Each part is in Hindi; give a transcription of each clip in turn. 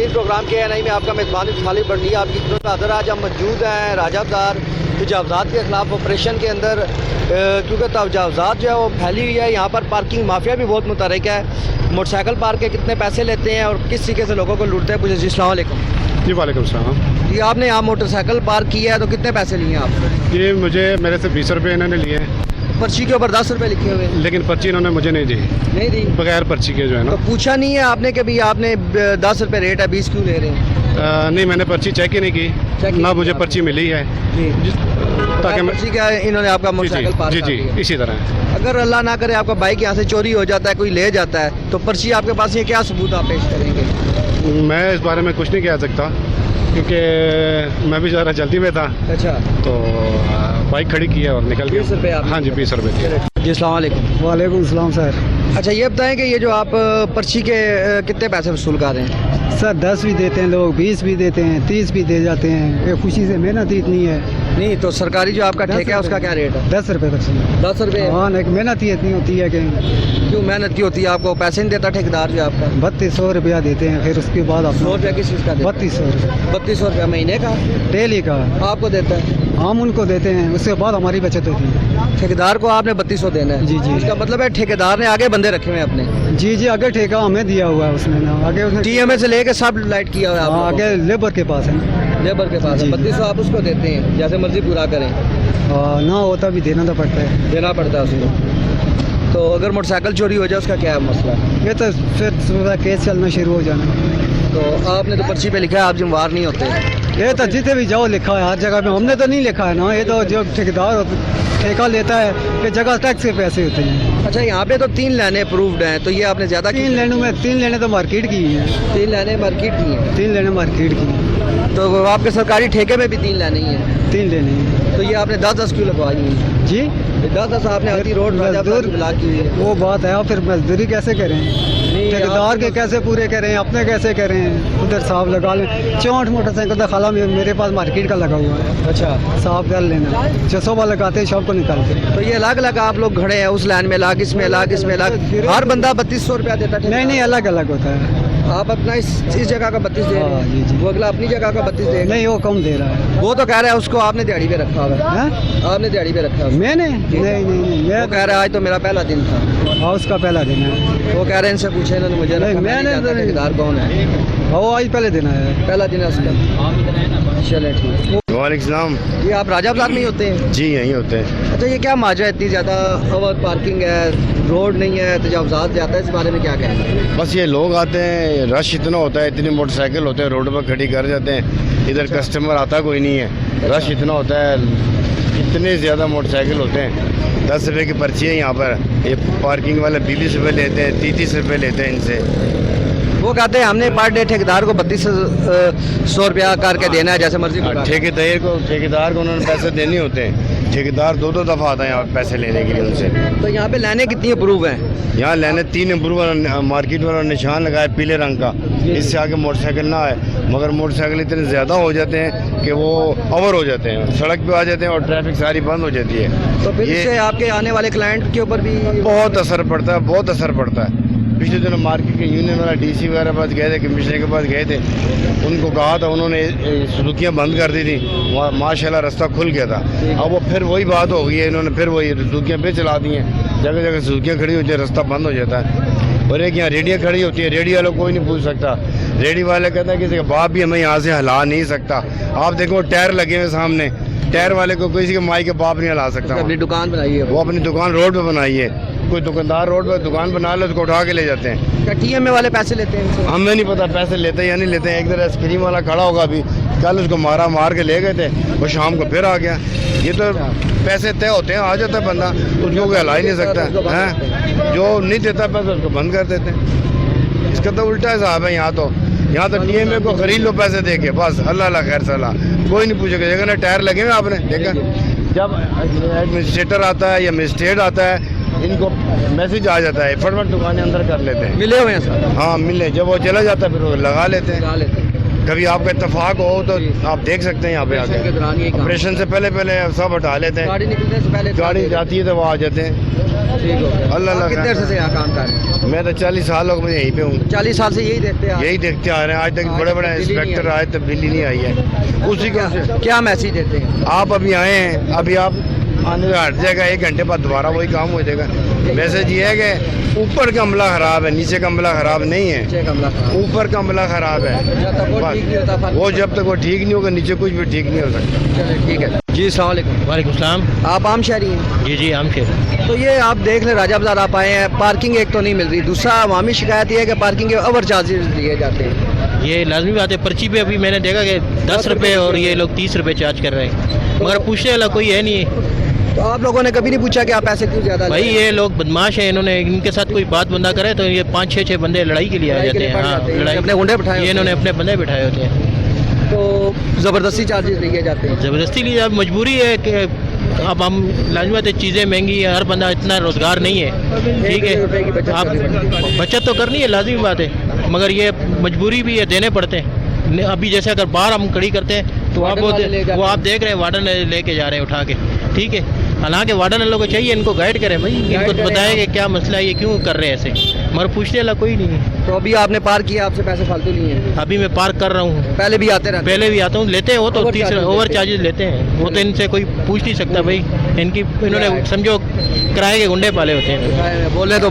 इस प्रोग्राम के एन आई में आपका मेज़बान खालिद बंडी आपकी खिदमत में हाज़िर। आज हम मौजूद हैं राजाबाजार तजावज़ात के ख़िलाफ़ ऑपरेशन के अंदर, क्योंकि तजावज़ात जो है वो फैली हुई है। यहाँ पर पार्किंग माफिया भी बहुत मुतहरिक है। मोटरसाइकिल पार्क के कितने पैसे लेते हैं और किस तरीके से लोगों को लूटते हैं। पूछे जी, अस्सलाम वालेकुम। जी वालेकुम सलाम। जी, आपने यहाँ मोटरसाइकिल पार्क किया है तो कितने पैसे लिए हैं आप? ये मुझे मेरे से 20 रुपये इन्होंने लिए हैं, पर्ची के ऊपर 10 रुपये लिखे हुए हैं। लेकिन पर्ची इन्होंने मुझे नहीं दी, नहीं दी? बगैर पर्ची के जो है ना। तो पूछा नहीं है आपने कि भाई आपने 10 रुपये रेट है, 20 क्यों ले रहे हैं? नहीं, मैंने पर्ची चेक ही नहीं की, ना मुझे पर्ची मिली है जी। ताकि पर्ची क्या इन्होंने आपका मोटरसाइकिल पार्क जी कर जी दिया। इसी तरह। अगर अल्लाह ना करे आपका बाइक यहाँ से चोरी हो जाता है, कोई ले जाता है, तो पर्ची आपके पास ये क्या सबूत आप पेश करेंगे? मैं इस बारे में कुछ नहीं कह सकता, क्योंकि मैं भी ज़रा जल्दी में था। अच्छा, तो बाइक खड़ी की है और निकल गया। 20 रुपये आप? हाँ जी, 20 रुपये दिए। जी, अस्सलाम वालेकुम। वालेकुम सलाम सर। अच्छा, ये बताएं कि ये जो आप पर्ची के कितने पैसे वसूल कर रहे हैं? सर 10 भी देते हैं लोग, 20 भी देते हैं, 30 भी दे जाते हैं। ये खुशी से मेहनत इतनी है। नहीं तो सरकारी जो आपका ठेका है उसका क्या रेट है? 10 रुपये पर्ची। 10 रुपये? हाँ, नहीं मेहनत ही इतनी होती है कि क्यों मेहनत की होती है? आपको पैसे नहीं देता ठेकेदार जो आपका? 3200 रुपया देते हैं, फिर उसके बाद आप 100 रुपया किस चीज़ का? 3200 रुपये 3200 रुपया महीने का डेली का आपको देता है? हम उनको देते हैं, उसके बाद हमारी बचत होती है। ठेकेदार को आपने 3200 देना है? जी, जी। इसका मतलब है ठेकेदार ने आगे बंदे रखे हुए हैं अपने? जी जी, आगे ठेका हमें दिया हुआ है उसने ना, आगे उसने TMA से लेके सब लाइट किया हुआ है आप हाँ, लोगों आगे लेबर के पास है ना। को? लेबर के पास है। जी। 3200 आप उसको देते हैं, जैसे मर्जी पूरा करें? ना होता भी देना तो पड़ता है। देना पड़ता है उसको। तो अगर मोटरसाइकिल चोरी हो जाए उसका क्या है मसला? ये तो फिर सुबह केस चलना शुरू हो जाना। तो आपने तो पर्ची पे लिखा है आप जिम्मेवार नहीं होते। ये तो जितने भी जाओ लिखा है हर जगह पे, हमने तो नहीं लिखा है ना। ये तो जो ठेकेदार ठेका लेता है कि जगह टैक्स के पैसे होते हैं। अच्छा, यहाँ पे तो 3 लाइनें अप्रूव्ड हैं, तो ये आपने ज़्यादा 3 लाइनों में 3 लाइनें तो मार्केट की हैं। 3 लाइनें मार्केट की हैं? 3 लाइनें मार्केट की हैं। तो आपके सरकारी ठेके में भी 3 लाइनें ही हैं? 3 लाइनें हैं। तो ये आपने 10-10 क्यों लगवाई हुई हैं? जी, 10-10 आपने आधी रोड राजाबाजार की ब्लॉक की हुई है। वो बात है। फिर मजदूरी कैसे करें? ठेकेदार के कैसे पूरे करें, अपने कैसे करें? उधर साफ लगा लें। 64 मोटरसाइकिल का खाला मेरे पास मार्केट का लगा हुआ है। अच्छा, साफ कर लेना। 600 वाला लगाते हैं, शाम को निकालते। तो ये अलग अलग आप लोग खड़े हैं, उस लाइन में अलग, इसमें अलग, इसमें अलग, हर बंदा 3200 रुपया देता है? नहीं नहीं, अलग अलग होता है। आप अपना इस जगह का 32 दे रहे हाँ, जी, हैं, जी। वो अगला अपनी जगह का 32 देगा? नहीं, वो कम दे रहा है। वो तो कह रहा है उसको आपने दिहाड़ी पे रखा हुआ है। हैं? आपने दिहाड़ी पे रखा हुआ है। मैंने नहीं नहीं नहीं, वो कह रहा है आज तो मेरा पहला दिन था। हाँ, उसका पहला दिन है। वो कह रहे हैं इनसे पूछे इन्होंने मुझे नहीं, रखा, मैंने नहीं तो जानता ठेकेदार कौन है। हाँ, वो आज पहले दिन आया है। पहला दिन है उसका। चले ठीक। वालेकुम। ये आप राजाबाजार में ही होते हैं? जी, यहीं होते हैं। अच्छा, ये क्या माजरा है? इतनी ज़्यादा ओवर पार्किंग है, रोड नहीं है, तजावज़ात ज़्यादा है, इस बारे में क्या कहेंगे? बस ये लोग आते हैं, रश इतना होता है, इतनी मोटरसाइकिल होते हैं, रोड पर खड़ी कर जाते हैं। इधर कस्टमर आता कोई नहीं है, रश इतना होता है, इतने ज़्यादा मोटरसाइकिल होते हैं। 10 रुपये की पर्ची है यहाँ पर। ये पार्किंग वाले 20 रुपये लेते हैं, 30 रुपये लेते हैं इनसे। वो कहते हैं हमने पर डे ठेकेदार को 3200 रुपया करके देना है, जैसे मर्जी पूरा। ठेकेदार को उन्होंने पैसे देने होते हैं। ठेकेदार 2-2 दफ़ा आता है यहाँ पैसे लेने के लिए उनसे। तो यहाँ पे लाइनें कितनी अप्रूव हैं? यहाँ लाइनें 3 अप्रूवल मार्केट वाला निशान लगाए पीले रंग का, इससे आगे मोटरसाइकिल ना आए। मगर मोटरसाइकिल इतने ज़्यादा हो जाते हैं कि वो ओवर हो जाते हैं, सड़क पे आ जाते हैं और ट्रैफिक सारी बंद हो जाती है। तो फिर इससे आपके आने वाले क्लाइंट के ऊपर भी बहुत असर पड़ता है, बहुत असर पड़ता है। पिछले दिनों मार्केट के यूनियन वाला DC वगैरह पास गए थे, कमिश्नर के पास गए थे, उनको कहा था, उन्होंने सुजुकियाँ बंद कर दी थी। वहाँ माशाल्लाह रास्ता खुल गया था। अब वो फिर वही बात हो गई है, इन्होंने फिर वही सुजुकियाँ पे चला दी हैं। जगह जगह सुजुकियाँ खड़ी होती है, रास्ता बंद हो जाता है। और एक यहाँ रेडियाँ खड़ी होती है, रेडी वालों कोई नहीं पूछ सकता। रेडी वाले कहता है किसी का बाप भी हमें यहाँ से हिला नहीं सकता। आप देखो टायर लगे हुए सामने, टायर वाले को किसी के माई के बाप नहीं हिला सकता। अपनी दुकान बनाई है? वो अपनी दुकान रोड पे बनाई है। कोई दुकानदार रोड पे दुकान बना ले, उसको उठा के ले जाते हैं। क्या TMA वाले पैसे लेते हैं इनसे? हमें नहीं पता पैसे लेते या नहीं लेते हैं। एक तरह आइसक्रीम वाला खड़ा होगा, अभी कल उसको मार के ले गए थे, वो शाम को फिर आ गया। ये तो पैसे तय होते हैं, आ जाता है बंदा, उसको कोई हिला ही नहीं सकता है। जो नहीं देता पैसा उसको बंद कर देते हैं। इसका तो उल्टा हिसाब है। यहाँ तो TMA को खरीद लो पैसे दे के, बस अल्लाह खैर सलाह, कोई नहीं पूछेगा। देखा ना टायर लगे हुए आपने देखा? जब एडमिनिस्ट्रेटर आता है या मजिस्ट्रेट आता है, इनको मैसेज आ जाता है, फटाफट दुकानें अंदर कर लेते हैं। मिले हुए हैं सर? हाँ, मिले। जब वो चला जाता है फिर वो लगा लेते हैं। लगा लेते हैं। कभी आपका इत्तेफाक हो तो आप देख सकते हैं यहाँ पे ऑपरेशन के दौरान आके। ये काम। ऑपरेशन से पहले सब हटा लेते हैं, गाड़ी निकलने से पहले गाड़ी जाती है तो वो आ जाते हैं। ठीक हो गया। अल्लाह आप अल्लाह कितने अरसे से यहाँ काम कर रहे हैं? मैं तो 40 साल हो गए, मैं यहीं पे हूँ, 40 साल से यही देखते हैं यही देखते आ रहे हैं। आज तक आज बड़े बड़े तब्दीली नहीं इंस्पेक्टर आई। आए, तब्दीली नहीं आई है। उसी क्या को क्या मैसेज देते हैं? आप अभी आए हैं, अभी आप आने से हट जाएगा, 1 घंटे बाद दोबारा वही काम हो जाएगा। मैसेज ये है कि ऊपर का अमला ख़राब है, नीचे का अमला ख़राब नहीं है, नीचे का अमला खराब। ऊपर का अमला ख़राब है। जब तक वो बस। ठीक नहीं होता फर्क वो जब तक वो ठीक नहीं होगा, नीचे कुछ भी ठीक नहीं हो सकता। चलिए ठीक है जी। अस्सलाम वालेकुम। वालेकुम सलाम। आप आम शहरी हैं? जी जी, हम शेर। तो ये आप देख लें, राजा बाजार आप आए हैं, पार्किंग एक तो नहीं मिल रही, दूसरा अवामी शिकायत ये है कि पार्किंग के ओवर चार्जेस लिए जाते हैं। ये लाजमी बात है, पर्ची पे अभी मैंने देखा कि 10 रुपये और ये लोग 30 रुपये चार्ज कर रहे हैं, मगर पूछने वाला कोई है नहीं। तो आप लोगों ने कभी नहीं पूछा कि आप पैसे क्यों ज़्यादा ले भाई रहे हैं? ये लोग बदमाश हैं, इन्होंने इनके साथ कोई बात बंदा करे तो ये 5-6 बंदे लड़ाई के लिए आ लड़ाई के जाते लिए हैं। पड़ हाँ, जाते हैं। लड़ाई अपने गुंडे बिठाए ये होते इन्होंने अपने बंदे बिठाए होते हैं। तो ज़बरदस्ती चार्जेस लिए जाते हैं। ज़बरदस्ती लिए, अब मजबूरी है कि अब हम लाजमी बात है, चीज़ें महंगी है, हर बंदा इतना रोज़गार नहीं है, ठीक रुपए की बचत है। आप करनी बचत तो करनी है, लाजमी बात है, मगर ये मजबूरी भी है, देने पड़ते हैं। अभी जैसे अगर बाहर हम खड़ी करते हैं तो आप वार्डन वाले ले जाते वो हैं। आप देख रहे हैं वार्डन लेके जा रहे हैं उठा के, ठीक है। हालांकि वार्डन वालों को चाहिए इनको गाइड करें भाई, इनको करें, बताएं कि हाँ। क्या मसला है, ये क्यों कर रहे हैं ऐसे, मगर पूछने वाला कोई नहीं है। तो अभी आपने पार किया, आपसे पैसे फालतू लिए हैं? अभी मैं पार्क कर रहा हूँ, पहले भी आते रहते पहले भी आता हूँ, लेते हैं वो तो ओवर 30 चार्जेस ओवर लेते हैं। चार्जेस लेते हैं, वो तो इनसे कोई पूछ नहीं सकता भाई, इन्होंने समझो किराए के गुंडे पाले होते हैं, हैं? बोले तो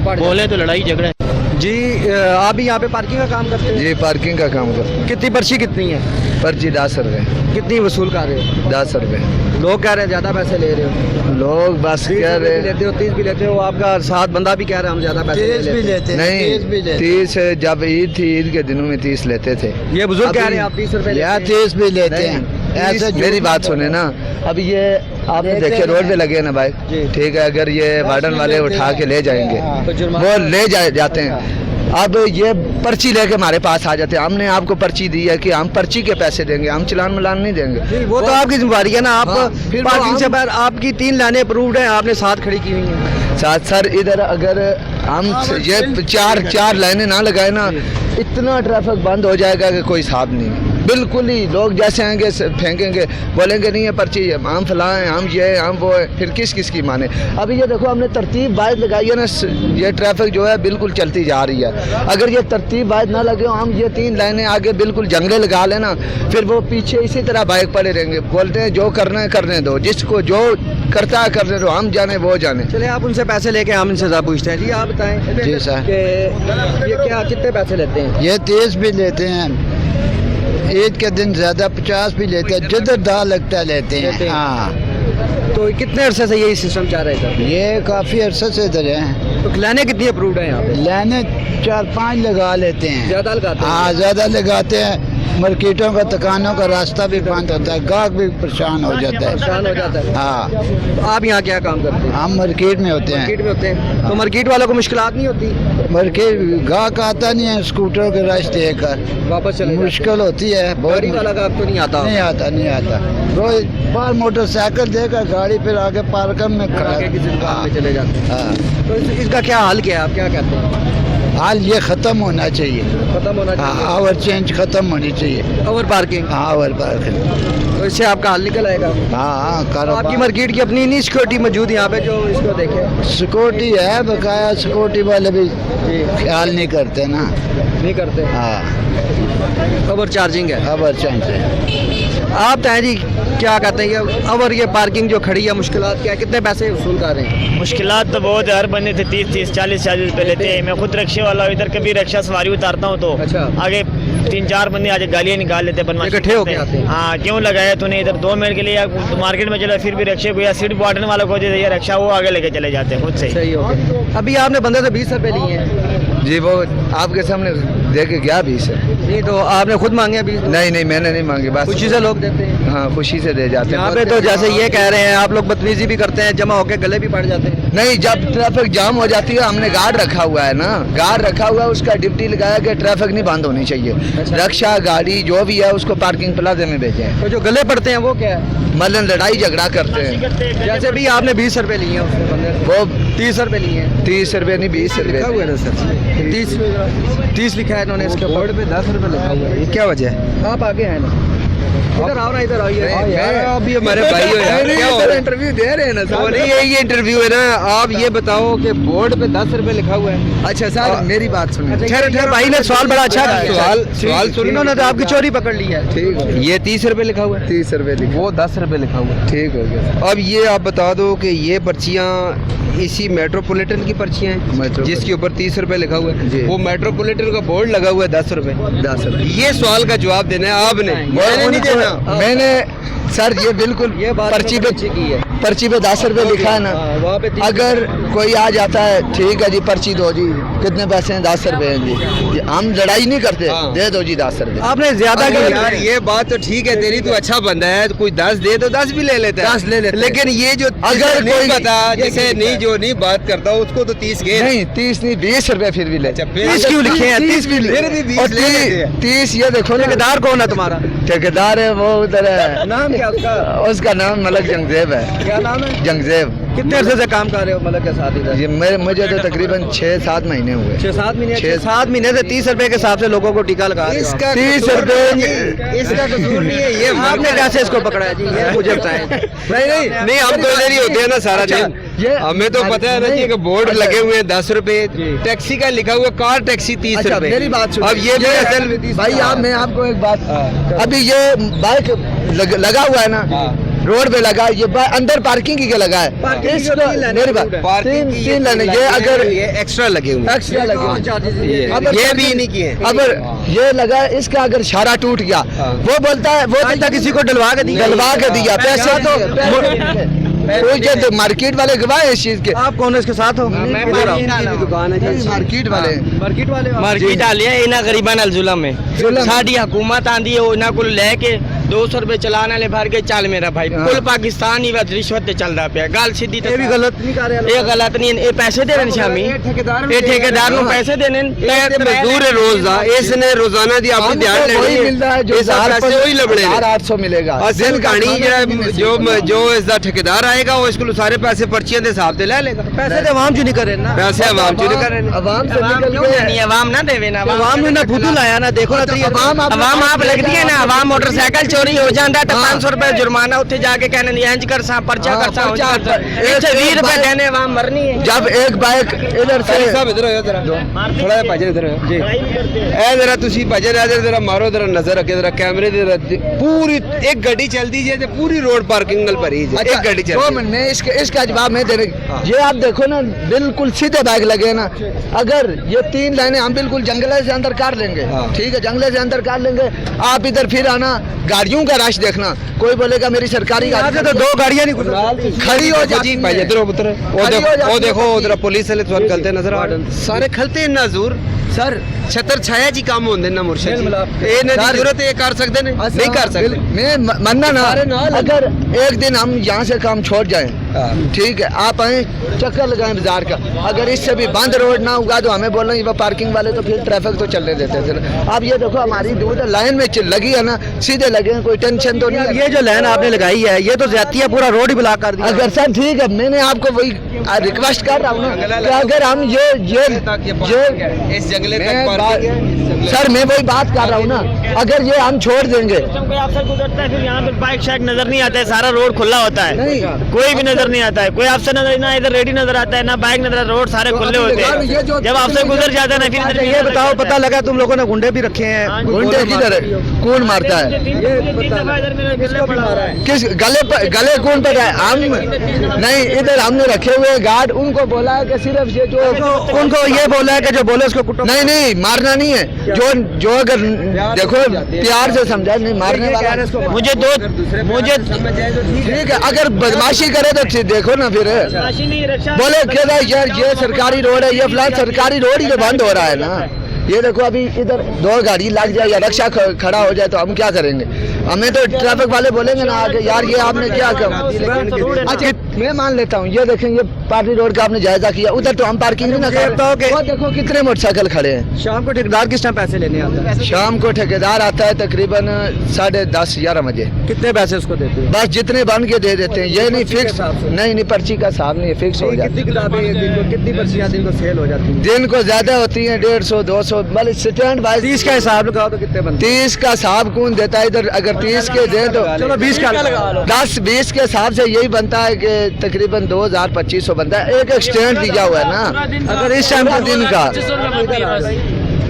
पड़ बोले तो लड़ाई झगड़ा। जी। आप भी यहाँ पे पार्किंग का काम करते हैं? जी पार्किंग का काम करते हैं। कितनी पर्ची कितनी है? पर्ची 10 रुपये, कितनी वसूल कर रहे हो? 10 रुपये। लोग कह रहे हैं ज़्यादा पैसे ले रहे हो। लोग बस 20 कह रुपए भी रहे लेते हो, 30 भी लेते हो, आपका साथ बंदा भी कह रहा है हम ज़्यादा पैसे लेते हैं। नहीं 30, जब ईद थी, ईद के दिनों में 30 लेते थे। ये बुजुर्ग कह अभी- रहे हैं आप 30 रुपए या लेते हैं। 30 भी लेते नहीं, हैं। 30 ऐसे मेरी बात सुने ना, अब ये आपने देखे रोड पे लगे ना बाइक, जी। ठीक है, अगर ये वार्डन वाले उठा के ले जाएंगे, तो जुर्माना- वो ले जाते हैं। अब ये पर्ची लेके हमारे पास आ जाते हैं, हमने आपको पर्ची दी है कि हम पर्ची के पैसे देंगे, हम चलान मिलान नहीं देंगे। नहीं, वो तो आपकी जिम्मेवारी है ना। आप हाँ, फिर वो पार्किंग हम- से बाहर, आपकी 3 लाइनें अप्रूव्ड हैं, आपने 7 खड़ी की हुई हैं। साथ सर इधर अगर हम ये चार लाइनें ना लगाए ना, इतना ट्रैफिक बंद हो जाएगा कि कोई हिसाब नहीं। बिल्कुल ही लोग जैसे आएंगे फेंकेंगे, बोलेंगे नहीं है पर्ची, हम फलां हैं, हम ये हैं, हम वो है, फिर किस की माने। अभी ये देखो हमने तरतीब बाइज लगाई है ना, ये ट्रैफिक जो है बिल्कुल चलती जा रही है। अगर ये तरतीब बाइज ना लगे, हम ये 3 लाइनें आगे बिल्कुल जंगले लगा लेना, फिर वो पीछे इसी तरह बाइक पड़े रहेंगे। बोलते हैं जो करना है करने दो, जिसको जो करता है करने दो, हम जाने वो जाने। चले आप उनसे पैसे लेके हम इनसे ज़रा पूछते हैं। जी आप बताएं जी सर। कि ये क्या कितने पैसे लेते हैं? ये 30 भी लेते हैं, ईद के दिन ज़्यादा 50 भी लेते हैं, जिधर दाल लगता है लेते लेते हैं। हैं। हाँ, तो कितने अरसे से यही सिस्टम चल रहा है सर? ये काफ़ी अरसे से इधर है। तो लाइनें कितनी अप्रूव्ड है यहाँ पे? लाइनें 4-5 लगा लेते हैं। ज़्यादा लगाते हैं? हाँ, ज़्यादा लगाते हैं। मार्केटों का, दुकानों का रास्ता भी बंद होता है, गाहक भी परेशान हो जाता है। परेशान हो जाता है। हाँ, तो आप यहाँ क्या काम करते हैं? हम मार्केट में होते मार्केट हैं। में होते हैं। तो मार्केट वालों को मुश्किलात नहीं होती? मार्केट गाहक आता नहीं है, स्कूटर के रास्ते कर वापस चले मुश्किल होती है बहुत। गाड़ी वाला का आपको नहीं आता? नहीं आता। रोज बाहर मोटरसाइकिल देकर गाड़ी फिर आगे पार्क में खड़ा। आगे किसी दुकान में चले जाते हैं। हाँ, तो इसका क्या हाल क्या है, आप क्या कहते हैं? हाल ये ख़त्म होना चाहिए। खत्म होना हाँ, चाहिए। आवर चेंज ख़त्म होनी चाहिए। ओवर पार्किंग, हाँ, आवर पार्किंग। तो इससे आपका हल निकल आएगा। हाँ, तो आपकी कारोबार मार्केट की अपनी नहीं सिक्योरिटी मौजूद यहाँ पे जो इसको देखे? सिक्योरिटी है, बकाया सिक्योरिटी वाले भी ख्याल नहीं करते ना। नहीं करते, हाँ, ओवर चार्जिंग है। आवर चेंज है। आप बताएं जी क्या कहते हैं ये ओवर ये पार्किंग जो खड़ी है, मुश्किलात क्या है, कितने पैसे वसूल कर रहे हैं? मुश्किलात तो बहुत है, हर बंदे थे 30-30 40-40 रुपये लेते हैं। मैं खुद रिक्शे वाला हूँ, इधर कभी रिक्शा सवारी उतारता हूँ तो अच्छा। आगे 3-4 बंदे आज गालियाँ निकाल लेते हैं, बदमाशी इकट्ठे होके करते आते हैं। हाँ, क्यों लगाया तूने इधर 2 मिनट के लिए, या मार्केट में चला फिर भी रिक्शे को या सीट वार्डन वालों को दे दिया रिक्शा, वो आगे लेके चले जाते हैं खुद से। सही हो गया। अभी आपने बंदे से 20 रुपये लिए हैं? जी वो आपके सामने दे के गया 20 है। नहीं तो आपने खुद मांगे 20? नहीं मैंने नहीं मांगे, बस खुशी से लोग देते हैं। हाँ खुशी से दे जाते यहाँ हैं। पे तो जैसे ये कह रहे हैं आप लोग बदतमीजी भी करते हैं, जमा होके गले भी पड़ जाते हैं। नहीं, जब ट्रैफिक जाम हो जाती है, हमने गार्ड रखा हुआ है ना, गार्ड रखा हुआ है, उसका ड्यूटी लगाया कि ट्रैफिक नहीं बंद होनी चाहिए। अच्छा। रक्षा गाड़ी जो भी है उसको पार्किंग प्लाजा में भेजे, तो जो गले पड़ते हैं वो क्या है? मतलब लड़ाई झगड़ा करते हैं। जैसे भी आपने 20 रुपये लिए हैं उससे बंदे से। वो 30 रुपये लिए हैं। 30 रुपए नहीं 20 रुपए। लिखा हुआ है ना सर? 30 लिखा है इन्होंने इसके ऊपर। पे 10 रुपए लिखा हुआ है, ये क्या वजह है? आप आगे हैं ना, इधर आओ ना, इधर आइए। आप भी हमारे भाई हो यार, क्या हो रहा है? इंटरव्यू दे रहे हैं ना सर। ये इंटरव्यू है ना। आप ये बताओ कि बोर्ड पे 10 रुपए लिखा हुआ है। अच्छा सर, मेरी बात सुनिए। ठहरे भाई ने सवाल बड़ा अच्छा किया। सवाल सुन, इन्होंने तो आपकी चोरी पकड़ ली है। ठीक है, ये 30 रुपए लिखा हुआ है, 30 रुपए, वो 10 रुपए लिखा हुआ है। ठीक हो गया। अब ये आप बता दो कि ये पर्चियाँ इसी मेट्रोपॉलिटन की पर्चियाँ हैं जिसके ऊपर 30 रुपए लिखा हुआ है, वो मेट्रोपॉलिटन का बोर्ड लगा हुआ है 10 रुपए। 10 रुपए, ये सवाल का जवाब देना है आपने, मैंने नहीं देना। मैंने सर ये बिल्कुल ये बात पर्ची पे की है। पर्ची पे 10 रुपए लिखा है ना, वहाँ पे 30 अगर कोई आ जाता है, ठीक है जी पर्ची दो जी, कितने पैसे हैं? 10 रुपए हैं जी, हम लड़ाई नहीं करते, दे दो जी 10 रुपए। आपने ज्यादा यार ये बात तो ठीक है तेरी, तू अच्छा बंदा है, कोई 10 दे तो 10 भी ले लेता है, 10 ले लेते, लेकिन ये जो अगर कोई पता जिसे नहीं, जो नहीं बात करता उसको तो 30 के नहीं, 30 नहीं 20 रुपए फिर भी ले। 30 क्यों लिखे हैं? 30 भी फिर भी 20 ले लेते हैं। 30 ये देखो ना, ठेकेदार कौन है तुम्हारा? ठेकेदार है वो उधर है, नाम क्या उसका? उसका नाम मलक जंगजेब है। क्या नाम है? जंगजेब। कितने अरसे से काम कर रहे हो मतलब के साथ इधर? ये मुझे तो तकरीबन 6-7 महीने हुए। 6-7 महीने? 6-7 महीने से 30 रुपए के हिसाब से लोगों को टीका लगा रहे हो। इसका 30 रुपए इसका कसूर नहीं है, ये आपने कैसे इसको पकड़ा है जी? ये मुझे बताएं। नहीं हम तो इधर ही होते हैं ना सारा दिन, हमें तो पता है ना जी कि बोर्ड लगे हुए हैं 10 रुपए, टैक्सी का लिखा हुआ कार टैक्सी 30 रुपए। मेरी बात सुनो, अब ये असल भाई आप, मैं आपको एक बात, अभी ये बाइक लगा हुआ है ना रोड पे लगा, ये अंदर पार्किंग की लगा है, मेरी बात पार्किंग 3 लाइन, ये अगर ये एक्स्ट्रा लगे हुए, एक्स्ट्रा लगे हुए, ये भी नहीं किए, अगर ये लगा इसका अगर इशारा टूट गया, वो बोलता है, वो बोलता किसी को डलवा के दिया पैसे तो मार्केट वाले गवाह है इस चीज के। आप कौन है इसके साथ हो? दुकान है मार्केट वाले, मार्केट आ लिया इन्हें गरीबान अलजुलम में साड़ी हुकूमत आंदी है, इन्हें को लेके 200 रुपए चलाने ले भर के चल मेरा भाई, कुल पाकिस्तान ही बस रिश्वत ते चल रहा पे, गल सीधी ये भी गलत नहीं कर रहे। ये गलत नहीं है, ये पैसे देने शामी, ये ठेकेदार को पैसे देने, मजदूर है रोजा, इसने रोजाना दी आपको ध्यान वही मिलता है जो 800 मिलेगा। असल कहानी जो इसका ठेकेदार आएगा वो इसको सारे पैसे पर्चियां दे हिसाब से ले लेगा। पैसे तो आवाम जो नहीं करे ना, पैसे आवाम जो नहीं करे, अवाम से निकल गए, अवाम ना देवे ना, अवाम ने ना फुदू लाया ना, देखो ना अवाम आप लगती है ना, अवाम मोटरसाइकिल चोरी हो जाता तो 500 रुपए जुर्माना उत्थे जाके कहने इंज कर सा पर्चा कर सा 20 रुपए देने अवाम मरनी है। जब एक बाइक इधर से इधर हो जरा थोड़ा भजन इधर हो जी, ए जरा तुसी भजन इधर जरा मारो, जरा नजर रखे, जरा कैमरे दे, पूरी एक गाड़ी चलती है पूरी रोड पार्किंग भरी है, एक गाड़ी चल 2 मिनट में इसका जवाब मैं देने। ये आप देखो ना बिल्कुल सीधे बाइक लगे ना, अगर ये 3 लाइनें हम बिल्कुल जंगले से अंदर कर लेंगे, ठीक है जंगले से अंदर कर लेंगे, आप इधर फिर आना, गाड़ियों का रश देखना, कोई बोलेगा मेरी सरकारी गाड़ी से तो 2 गाड़ियां नहीं खड़ी हो जाती भाई, इधर पुत्र वो देखो उधर पुलिस वाले तुरंत खलते नजर आ सारे खलते हैं नजूर सर, छतर छाया जी काम होंदे ना मुर्शिद जी, ये नहीं जरूरत है कर सकते नहीं कर सकते। मैं मन्ना ना, अगर एक दिन हम यहाँ से काम छोड़ जाएं, ठीक है आप आए चक्कर लगाएं बाजार का, अगर इससे भी बंद रोड ना हुआ तो हमें बोलना वो पार्किंग वाले तो फिर ट्रैफिक तो चलने देते थे। अब ये देखो हमारी दूर लाइन में लगी है ना, सीधे लगे हैं, कोई टेंशन तो नहीं। ये जो लाइन आपने लगाई है ये तो ज्यादा है, पूरा रोड ही ब्लॉक कर दिया। अगर सर ठीक है, मैंने आपको वही रिक्वेस्ट कर रहा हूँ ना कि अगर हम ये इस जंगले सर मैं वही बात कर रहा हूँ ना, अगर ये हम छोड़ देंगे, कोई अफसर गुजरता है फिर यहाँ पे बाइक शायद नजर नहीं आता है, सारा रोड खुला होता है, कोई भी नजर नहीं आता है, कोई अफसर नजर ना इधर रेडी नजर आता है ना बाइक नजर, रोड सारे खुले होते हैं, जब अफसर गुजर जाता है ना फिर ये बताओ, पता लगा तुम लोगों ने गुंडे भी रखे हैं, गुंडे किधर है, कौन मारता है, किस गले कौन पकड़ा है? हम नहीं, इधर हमने रखे हुए गार्ड, उनको बोला है कि सिर्फ ये जो उनको ये बोला है कि जो बोले उसको कुटो। नहीं मारना नहीं है, जो अगर देखो प्यार से समझा, नहीं मारने वाला मुझे ठीक है, अगर बदमाशी करे तो देखो ना फिर बोले क्या यार ये सरकारी रोड है, ये फिलहाल सरकारी रोड ही तो बंद हो रहा है ना, ये देखो अभी इधर 2 गाड़ी लग जाए या रक्षा खड़ा हो जाए तो हम क्या करेंगे? हमें तो ट्रैफिक वाले बोलेंगे ना आगे यार ये आपने क्या मैं मान लेता हूँ। ये देखें, ये पार्टी रोड का आपने जायजा किया, उधर तो हम पार्किंग नहीं ना कर रहे। वो देखो कितने मोटरसाइकिल खड़े हैं। शाम को ठेकेदार किस टाइम पैसे लेने आता है? शाम को ठेकेदार आता है तकरीबन 10:30-11 बजे। कितने पैसे उसको देते हैं? बस जितने बन के दे देते हैं, ये नहीं फिक्स, नहीं पर्ची का हिसाब नहीं, फिक्स हो जाता कितनी किताबें एक दिन को, कितनी पर्चियाँ दिन को सेल हो जाती हैं? है। दिन को ज्यादा होती है, 150-200, मतलब स्टैंड बाय 30 का हिसाब लगाओ तो कितने बनते 30 का हिसाब कौन देता है इधर? अगर 30 के दे तो चलो 20 का लगा लो। 10-20 के हिसाब से यही बनता है कि तकरीबन 2000-2500 बनता है। एक स्टैंड दिया हुआ है ना, अगर इस टाइम का दिन का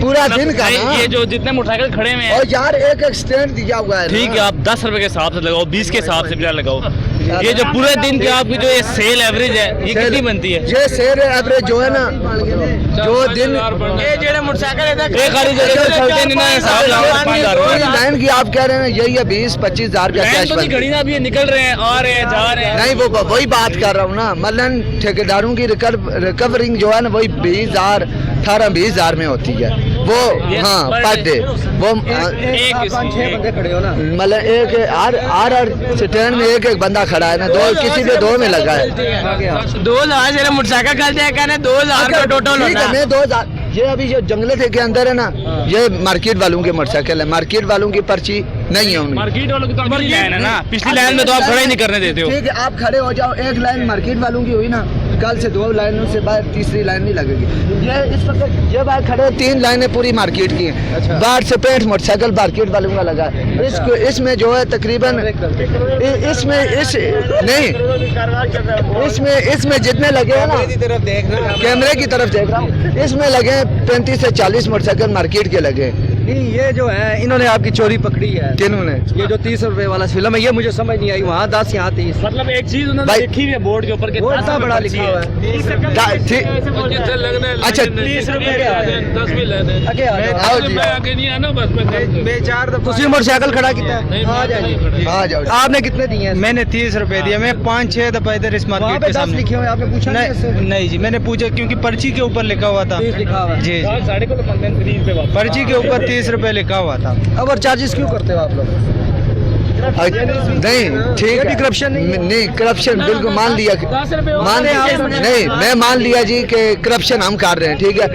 पूरा दिन का ना, ये जो जितने मोटरसाइकिल खड़े हुए हैं, और यार एक स्टैंड दिया हुआ है। ठीक है, आप 10 रुपए के हिसाब से लगाओ, 20 के हिसाब से भी लगाओ। ये जो पूरे दिन की आपकी जो ये सेल एवरेज है, ये कितनी बनती है? ये सेल एवरेज जो है ना, जो दिन ये जेड़े मोटरसाइकिल एक खाली जगह पे चलते नहीं ना, हिसाब लगाओ 5,000 लाइन की आप कह रहे हैं यही है 20-25 हजार का लाइन कैश तो नहीं खड़ी ना, अभी ये निकल रहे हैं, आ रहे हैं, जा रहे हैं। नहीं, वो वही बात कर रहा हूँ ना, मतलब ठेकेदारों की रिकवरिंग जो है ना, वही 18-20 हजार में होती है वो। हाँ, पर डे वो एक 5-6 बंदे खड़े हो ना, मतलब एक हर स्टैंड में एक बंदा खड़ा है ना, दो किसी पे 2 में लगा है। 2000 जेड़े मोटरसाइकिल चलते हैं, कहने 2000 का टोटल ठीक होता है, है। मैं 2000। ये अभी जो जंगले थे के अंदर है ना, ये मार्केट वालों के मोटरसाइकिल है, मार्केट वालों की पर्ची नहीं है उनकी। मार्केट वालों की तो पिछली लाइन है ना, पिछली लाइन में तो आप खड़ा ही नहीं करने देते हो। ठीक है, आप खड़े हो जाओ, एक लाइन मार्केट वालों की हुई ना, कल से 2 लाइनों से बाद तीसरी लाइन नहीं लगेगी। ये इस वक्त ये बाहर खड़े 3 लाइनें पूरी मार्केट की हैं। अच्छा। बाहर से 65 मोटरसाइकिल मार्केट वालों का लगा है। इसमें जो है तकरीबन इसमें जितने लगे हैं ना, कैमरे की तरफ देख रहा हूँ, इसमें लगे हैं 35 से 40 मोटरसाइकिल मार्केट के लगे। नहीं ये जो है इन्होंने आपकी चोरी पकड़ी है, किन्होंने? ये जो 30 रुपए वाला फिल्म है, ये मुझे समझ नहीं आई। वहाँ 10 यहाँ 30, मतलब एक चीज उन्होंने भाई- लिखी हुई है बोर्ड के ऊपर के वो इतना बड़ा लिखा हुआ है। अच्छा, 30 रुपए के आगे 10 भी लेने आगे आ जाओ। आओ जी, आगे नहीं आना बस तुसी मोटरसाइकिल खड़ा किया है? आ जाइए। आ जाओ। आपने कितने दिए हैं? मैंने 30 रुपए दिए। मैं 5-6 दफा इधर इस वहाँ मार्केट पे के 10 सामने। लिखे हुए हैं, आपने पूछा नहीं इससे? नहीं जी, मैंने पूछा क्योंकि पर्ची के ऊपर लिखा हुआ था। 30 लिखा हुआ है। जी जी, साढ़े को 30 पे वापस। पर्ची के ऊपर 30 रुपए लिखा हुआ था। अब और चार्जेस क्यों करते हो आप लोग? नहीं ठीक ये भी है, करप्शन नहीं है? नहीं करप्शन बिल्कुल मान लिया, नहीं मैं मान लिया जी कि करप्शन हम कर रहे हैं। ठीक है,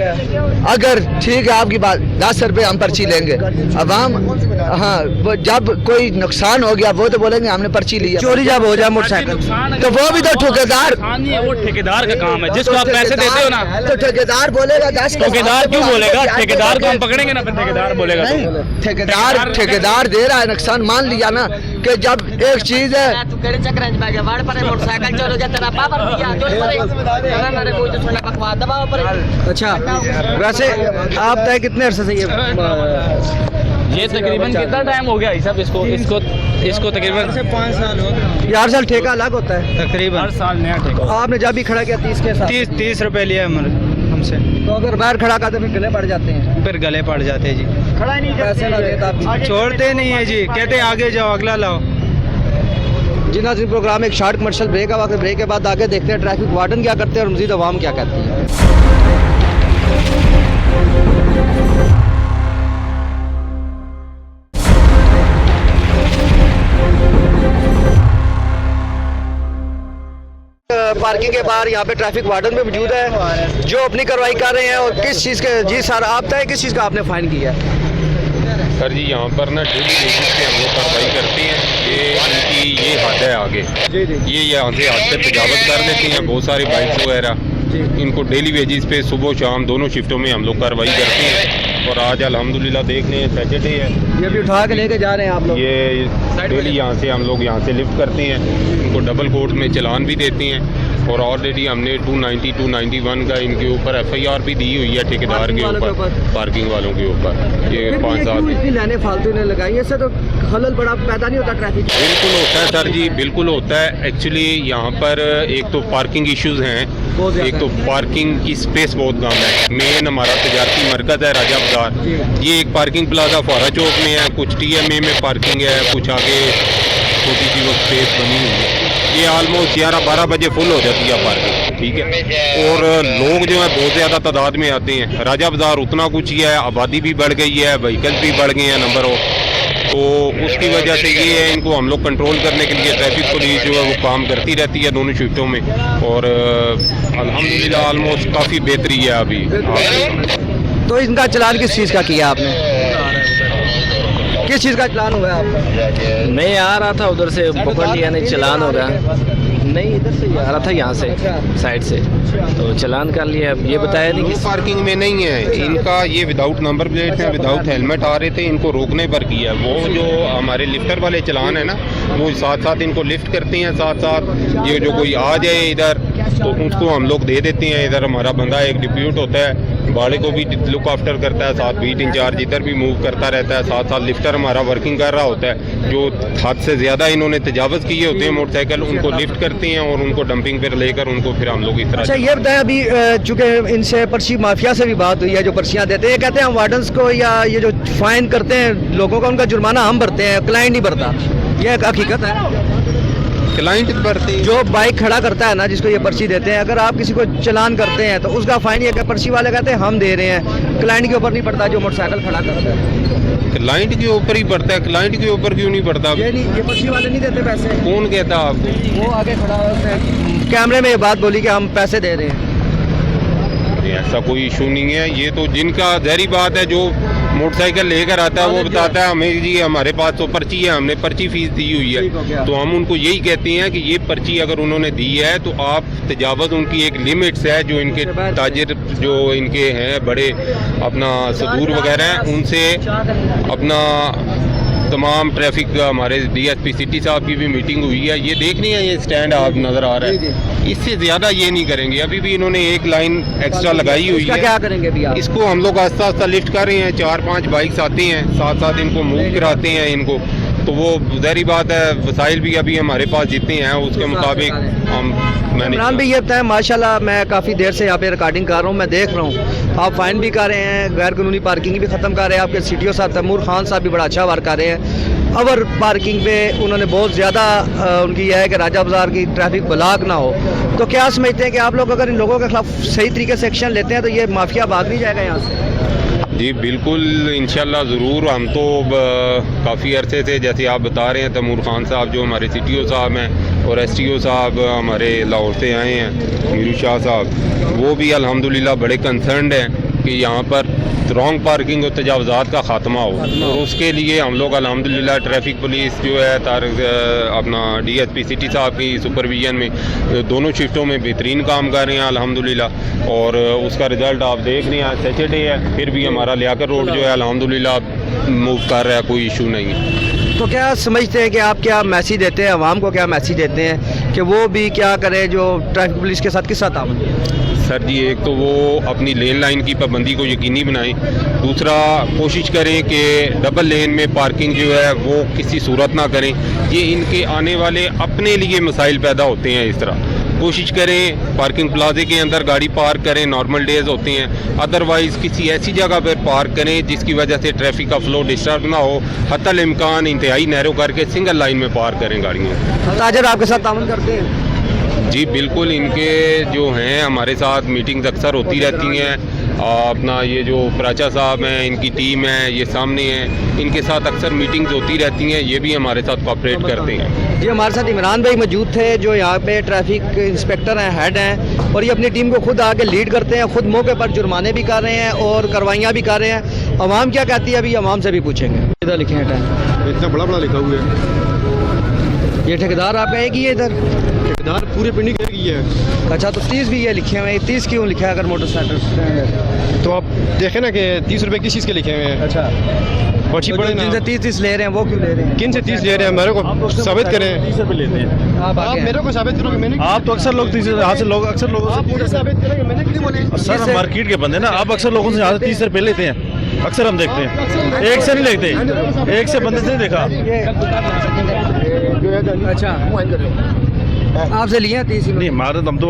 अगर ठीक है आपकी बात, 10 रुपए हम पर्ची लेंगे, अवाम हाँ वो जब कोई नुकसान हो गया वो तो बोलेंगे हमने पर्ची ली है। चोरी जब हो जाए मोटरसाइकिल तो वो भी तो ठेकेदार, नहीं है, वो ठेकेदार का काम है, जिसको आप पैसे देते हो ना। तो ठेकेदार बोलेगा 10 ठेकेदार क्यों बोलेगा? ठेकेदार को हम पकड़ेंगे ना, फिर ठेकेदार बोलेगा तो। नहीं, ठेकेदार दे रहा है नुकसान, मान लिया ना कि जब एक चीज है तू केड़े चक्कर में भाग वाड़ पर मोटरसाइकिल चलो जा तेरा पापा दिया जो पर मेरे कोई तो सुना बकवास दबाओ पर। अच्छा, वैसे आप तय कितने अरसे से ये तकरीबन कितना टाइम हो गया भाई साहब इसको तकरीबन 5 साल हो गए ये हर साल ठेका अलग होता है? तकरीबन। हर साल नया ठेका। आपने जब भी खड़ा किया 30 के साथ, 30 रुपए लिया हमसे, तो अगर बाहर खड़ा करते फिर गले पड़ जाते हैं। फिर गले पड़ जाते हैं जी। खड़ा नहीं पैसे ना देता आप छोड़ते नहीं है जी, कहते आगे जाओ, अगला लाओ। जिना सिंह प्रोग्राम एक शॉर्ट कमर्शियल ब्रेक है, वक्त ब्रेक के बाद आगे देखते हैं ट्रैफिक वार्डन क्या करते हैं और मजीद अवाम क्या कहती है। पार्किंग के बाहर यहाँ पे ट्रैफिक वार्डन भी मौजूद है जो अपनी कार्रवाई कर रहे हैं। और किस चीज़ के जी सर आप तय किस चीज़ का आपने फाइन किया है? सर जी यहाँ पर ना डेली बेसिस पे हम लोग कार्रवाई करते हैं। ये इनकी ये हद है आगे, ये यहाँ से हद से तजावत कर लेते हैं बहुत सारी बाइक्स वगैरह। इनको डेली बेसिस पे सुबह शाम दोनों शिफ्टों में हम लोग कार्रवाई करते हैं। और आज अल्हम्दुलिल्लाह देख लें सैटरडे है, ये भी उठा के लेके जा रहे हैं आप लोग? ये डेली यहाँ से हम लोग यहाँ से लिफ्ट करते हैं, इनको डबल कोर्ट में चलान भी देते हैं। और ऑलरेडी हमने 290 291 का इनके ऊपर FIR भी दी हुई है ठेकेदार के ऊपर, पार्किंग वालों के ऊपर। ये 5-7 इतनी लाइनें फालतू ने लगाई, इससे तो खलल बड़ा पैदा नहीं होता ट्रैफिक? बिल्कुल होता है सर जी, बिल्कुल होता है। एक्चुअली यहाँ पर एक तो पार्किंग इश्यूज हैं, एक तो पार्किंग की स्पेस बहुत कम है। मेन हमारा तजारती मरकज़ है राजा बाजार, ये एक पार्किंग प्लाजा फौरा चौक में है, कुछ TMA में पार्किंग है, कुछ आगे छोटी सी वो स्पेस बनी हुई है। ये ऑलमोस्ट 11-12 बजे फुल हो जाती है पार्किंग, ठीक है। और लोग जो है बहुत ज़्यादा तादाद में आते हैं। राजा बाजार उतना कुछ ही है, आबादी भी बढ़ गई है, व्हीकल्स भी बढ़ गए हैं नंबर ऑफ, तो उसकी वजह से ये है, इनको हम लोग कंट्रोल करने के लिए ट्रैफिक पुलिस जो है वो काम करती रहती है दोनों शिफ्टों में, और अल्हम्दुलिल्लाह ऑलमोस्ट काफ़ी बेहतरी है अभी। तो इनका चलान किस चीज़ का किया आपने? किस चीज़ का चलान हुआ है आपका? मैं आ रहा था उधर से, पकड़ लिया, नहीं चलान हो गया। नहीं, इधर से आ रहा था, यहाँ से साइड से, तो चलान कर लिया। ये बताया नहीं कि पार्किंग में नहीं है इनका, ये विदाउट नंबर प्लेट है, विदाउट हेलमेट आ रहे थे, इनको रोकने पर किया। वो जो हमारे लिफ्टर वाले चलान है ना, वो साथ साथ इनको लिफ्ट करते हैं, साथ साथ ये जो कोई आ जाए इधर तो उसको हम लोग दे देते हैं। इधर हमारा बंदा एक डिप्यूट होता है, भाड़े को भी लुक आफ्टर करता है, साथ बीट इंचार्ज इधर भी मूव करता रहता है, साथ साथ लिफ्टर हमारा वर्किंग कर रहा होता है। जो हद से ज़्यादा इन्होंने तजावज़ किए होते हैं मोटरसाइकिल, उनको लिफ्ट करते हैं और उनको डंपिंग पर लेकर उनको फिर हम लोग इस तरह। अच्छा, ये बताएं, अभी चूँकि इनसे पर्ची माफिया से भी बात हुई है, जो पर्चियाँ देते हैं, कहते हैं हम वार्डन्स को या ये जो फाइन करते हैं लोगों का, उनका जुर्माना हम भरते हैं, क्लाइंट नहीं भरता। ये एक हकीकत है। क्लाइंट भरते जो बाइक खड़ा करता है ना, जिसको ये पर्ची देते हैं, अगर आप किसी को चलान करते हैं तो उसका फाइन ये कि पर्ची वाले कहते हैं हम दे रहे हैं, क्लाइंट के ऊपर नहीं पड़ता जो मोटरसाइकिल खड़ा करता है। क्लाइंट के ऊपर ही पड़ता है, क्लाइंट के ऊपर क्यों नहीं पड़ता? ये पर्ची वाले नहीं देते पैसे। कौन कहता आपको? वो आगे खड़ा होता है, कैमरे में ये बात बोली कि हम पैसे दे रहे हैं। ऐसा कोई इशू नहीं है। ये तो जिनका जहरी बात है, जो मोटरसाइकिल लेकर आता है वो बताता है हमें जी हमारे पास तो पर्ची है, हमने पर्ची फीस दी हुई है, तो हम उनको यही कहते हैं कि ये पर्ची अगर उन्होंने दी है तो आप तजावज़ उनकी एक लिमिट्स है, जो इनके ताजिर जो इनके हैं बड़े अपना सदूर वगैरह हैं, उनसे अपना तमाम ट्रैफिक हमारे डीएसपी सिटी साहब की भी मीटिंग हुई है। ये देख रही है, ये स्टैंड आप नज़र आ रहा है, इससे ज़्यादा ये नहीं करेंगे। अभी भी इन्होंने एक लाइन एक्स्ट्रा लगाई हुई है। क्या करेंगे अभी आप? इसको हम लोग आस्ता आस्ता लिफ्ट कर रहे हैं, 4-5 बाइक्स आती हैं, साथ साथ इनको मूव कराते हैं इनको, तो वो ज़ाहिर बात है वसाइल भी अभी हमारे पास जितने हैं उसके मुताबिक हम इमरान भी ये बताएं, माशाल्लाह मैं काफ़ी देर से यहाँ पे रिकॉर्डिंग कर रहा हूँ, मैं देख रहा हूँ आप फाइन भी कर रहे हैं, गैर कानूनी पार्किंग भी ख़त्म कर रहे हैं। आपके CTO साहब तैमूर खान साहब भी बड़ा अच्छा वर्क कर रहे हैं। ओवर पार्किंग पे उन्होंने बहुत ज़्यादा उनकी यह है कि राजा बाज़ार की ट्रैफिक ब्लॉक ना हो। तो क्या समझते हैं कि आप लोग अगर इन लोगों के खिलाफ सही तरीके से एक्शन लेते हैं तो ये माफिया भाग नहीं जाएगा यहाँ से? जी बिल्कुल, इंशाल्लाह ज़रूर। हम तो काफ़ी अरसे से, जैसे आप बता रहे हैं, तैमूर खान साहब जो हमारे CTO साहब हैं और STO साहब हमारे लाहौर से आए हैं, मीरू शाह साहब, वो भी अल्हम्दुलिल्लाह बड़े कंसर्नड हैं कि यहाँ पर रॉन्ग पार्किंग और तजावज़ात का ख़ात्मा हो, और उसके लिए हम लोग अल्हम्दुलिल्लाह ट्रैफिक पुलिस जो है अपना DSP सिटी साहब की सुपरविजन में दोनों शिफ्टों में बेहतरीन काम कर रहे हैं अल्हम्दुलिल्लाह, और उसका रिज़ल्ट आप देख रहे हैं। सैटरडे है फिर भी हमारा लियाकत रोड जो है अल्हम्दुलिल्लाह मूव कर रहा है, कोई इशू नहीं है। तो क्या समझते हैं कि आप क्या मैसेज देते हैं आवाम को, क्या मैसेज देते हैं कि वो भी क्या करें जो ट्रैफिक पुलिस के साथ किस साथ? सर जी, एक तो वो अपनी लेन लाइन की पाबंदी को यकीनी बनाएं, दूसरा कोशिश करें कि डबल लेन में पार्किंग जो है वो किसी सूरत ना करें। ये इनके आने वाले अपने लिए मसाइल पैदा होते हैं। इस तरह कोशिश करें पार्किंग प्लाजे के अंदर गाड़ी पार्क करें, नॉर्मल डेज होते हैं, अदरवाइज़ किसी ऐसी जगह पर पार्क करें जिसकी वजह से ट्रैफिक का फ्लो डिस्टर्ब ना हो। हत्तल इम्कान इंतहाई नैरो करके सिंगल लाइन में पार्क करें गाड़ियाँ। ताजर आपके साथ तावन करते हैं? जी बिल्कुल, इनके जो हैं हमारे साथ मीटिंग्स अक्सर होती रहती हैं। अपना ये जो प्राचा साहब हैं, इनकी टीम है, ये सामने हैं, इनके साथ अक्सर मीटिंग्स होती रहती हैं, ये भी हमारे साथ कोऑपरेट करते हैं। जी हमारे साथ इमरान भाई मौजूद थे जो यहाँ पे ट्रैफिक इंस्पेक्टर हैं, हेड हैं, और ये अपनी टीम को खुद आके लीड करते हैं, खुद मौके पर जुर्माने भी कर रहे हैं और कार्रवाइयाँ भी कर रहे हैं। अवाम क्या कहती है अभी अवाम से भी पूछेंगे। इधर लिखे हैं टाइम, इतना बड़ा बड़ा लिखा हुआ है। ये ठेकेदार आप है कि ये इधर ठेकेदार पूरे पिंडी का ही है। अच्छा, तो 30 भी ये लिखे हुए हैं, 30 क्यों लिखा है अगर मोटरसाइकिल स्टैंड है? तो आप देखें ना कि 30 रुपए किस चीज़ के लिखे हुए हैं। अच्छा, पर्ची तो पड़े ना, जिनसे 30 ले रहे हैं वो क्यों ले रहे हैं? किन से 30 ले रहे हैं? मेरे को साबित करें। 30 रुपये लेते हैं आप मेरे को साबित करो कि मैंने। आप तो अक्सर लोग 30 यहाँ से लोग अक्सर लोगों से साबित करें कि मैंने कितने बोले। सर हम मार्केट के बंदे ना, आप अक्सर लोगों से यहाँ से 30 रुपये लेते हैं, अक्सर हम देखते हैं। एक से नहीं लेते, एक से बंदे से नहीं देखा। अच्छा, आपसे लिए 30? नहीं, हमारा हम तो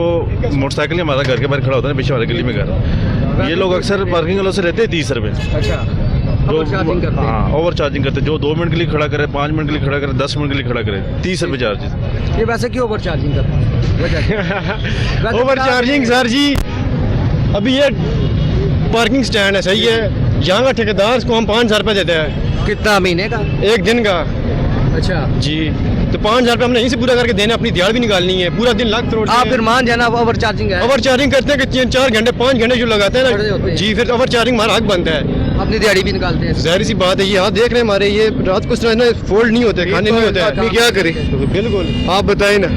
मोटरसाइकिल हमारा घर के बाहर खड़ा होता है, पीछे वाले गली में घर। ये लोग अक्सर पार्किंग वालों से लेते हैं 30 रुपये। अच्छा, ओवर चार्जिंग करते हैं। हाँ, ओवर चार्जिंग करते हैं। जो 2 मिनट के लिए खड़ा करे, 5 मिनट के लिए खड़ा करे, 10 मिनट के लिए खड़ा करे, 30 रुपये चार्ज। ये वैसे क्यों ओवर चार्जिंग करते हैं? ओवर चार्जिंग सर जी, अभी ये पार्किंग स्टैंड है, सही है, यहाँ का ठेकेदार को हम 5,000 रुपये देते हैं, कितना महीने का? एक दिन का। अच्छा जी, तो 5,000 रुपये हमने यहीं से पूरा करके देना, अपनी दिहाड़ भी निकालनी है, पूरा दिन लाख करोड़। आप फिर मान जाना ओवर चार्जिंग है। ओवर चार्जिंग करते हैं कि 3-4 घंटे 5 घंटे जो लगाते हैं खड़े होते ना हैं। जी, फिर ओवर चार्जिंग हमारा हक बनता है। अपनी दिहाड़ी भी निकालते हैं। जाहिर सी बात है, ये हाथ देख रहे हैं हमारे, ये रात को इस तरह ना फोल्ड नहीं होते, खाने नहीं होते। आदमी क्या करे? बिल्कुल। आप बताएं ना,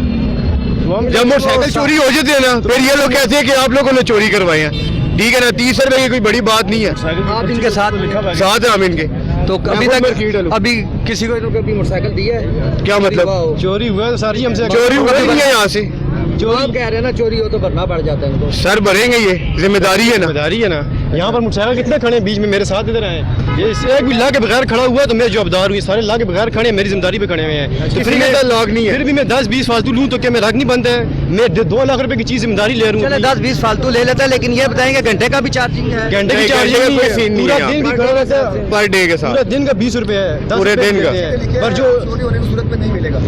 जब मोटरसाइकिल चोरी हो जाती है ना, फिर ये लोग कहते हैं कि आप लोगों ने चोरी करवाए हैं। ठीक है ना, 30 रुपए की कोई बड़ी बात नहीं है। आप इनके साथ साथ हैं हम इनके। तो अभी तक अभी किसी को इन्होंने कभी मोटरसाइकिल दी है? क्या मतलब? चोरी हुआ है सारी हमसे। चोरी हुआ ही नहीं है यहाँ से। आप कह रहे हैं ना चोरी हो तो भरना पड़ जाता है इनको। सर भरेंगे, ये जिम्मेदारी है ना। जिम्मेदारी है ना। यहाँ पर मोटरसाइकिल कितने खड़े हैं बीच में, मेरे साथ इधर आए, ये एक भी ला के बगैर खड़ा हुआ है तो मैं जवाबदार हूँ। ये सारे ला के बगैर खड़े हैं, मेरी जिम्मेदारी पे खड़े हुए हैं। तो फिर मैं लाख नहीं है, फिर भी मैं 10-20 फालतू लूँ तो क्या मैं लाख नहीं बनता है? मैं 2 लाख रुपए की चीज जिम्मेदारी ले रहा चले हूँ। 10-20 फालतू ले लेता है, लेकिन ये बताएंगे घंटे का भी चार्जिंग है। घंटे की नहीं, चार्जिंग घंटे का नहीं कोई है, सीन नहीं पूरा है दिन यहाँ की खड़ा रहता है। पर डे के पूरा साथ दिन का 20 रुपए है, 10 पूरे रुपए दिन का। देते हैं। पर जो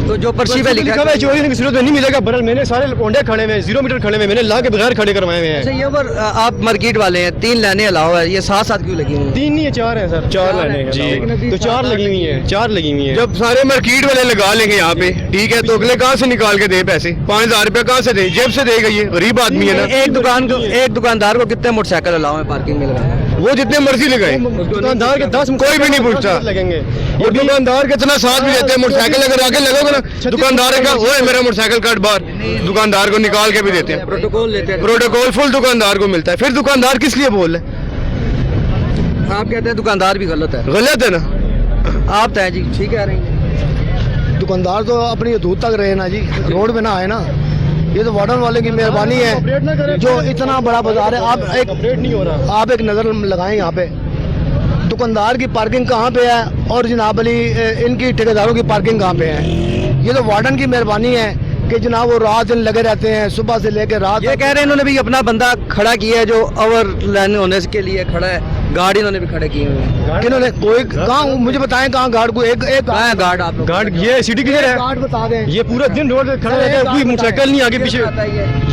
तो जो पर्ची पे लिखा हुआ है चोरी की सूरत में नहीं मिलेगा। बरल मैंने सारे ओंडे खड़े हुए हैं, 0 मीटर खड़े हुए हैं, मैंने ला के बगैर खड़े करवाए हुए अच्छा हैं। ये पर आप मार्केट वाले हैं, 3 लाइनें अलावा है, ये साथ क्यों लगी हुई हैं? 3 नहीं है, 4 है सर। 4 लाइनें हैं जी, तो 4 लगी हुई है, 4 लगी हुई है। जब सारे मार्केट वाले लगा लेंगे यहाँ पे, ठीक है, तो अगले कहाँ से निकाल के दे पैसे? 5,000 रुपया कहाँ से दे? जेब से देगा, ये गरीब आदमी है ना। एक दुकानदार को कितने मोटरसाइकिल अलाउ है पार्किंग में लगाना? वो जितने मर्जी लगाए, दुकानदार के 10 कोई भी नहीं पूछता लगेंगे। और दुकानदार के इतना साथ भी देते हैं। मोटरसाइकिल अगर आगे लगोगे ना, दुकानदार का वो है मेरा मोटरसाइकिल काट बाहर, दुकानदार को निकाल के भी देते हैं। प्रोटोकॉल लेते हैं। प्रोटोकॉल फुल दुकानदार को मिलता है। फिर दुकानदार किस लिए बोल रहे? आप कहते हैं दुकानदार भी गलत है, गलत है ना। आप तय जी ठीक कह रहे हैं। दुकानदार तो अपनी हदूद तक रहे ना जी, रोड पे ना आए ना। ये तो वार्डन वाले की मेहरबानी है जो इतना बड़ा बाजार है। आप एक नज़र लगाएं यहाँ पे दुकानदार की पार्किंग कहाँ पे है और जनाब अली इनकी ठेकेदारों की पार्किंग कहाँ पे है। ये तो वार्डन की मेहरबानी है कि जनाब वो रात दिन लगे रहते हैं, सुबह से लेकर रात। ये कह रहे हैं इन्होंने भी अपना बंदा खड़ा किया है जो ओवर लाइन होने के लिए खड़ा है, गार्ड इन्होंने भी खड़े किए हुए हैं। इन्होंने कोई कहाँ, मुझे बताएं कहाँ गार्ड को एक कहाँ है गार्ड? आप लोग गार्ड ये सिटी क्लियर है, गार्ड बता दें। ये पूरा दिन रोड पे खड़ा रहता है, कोई मोटरसाइकिल नहीं आगे पीछे।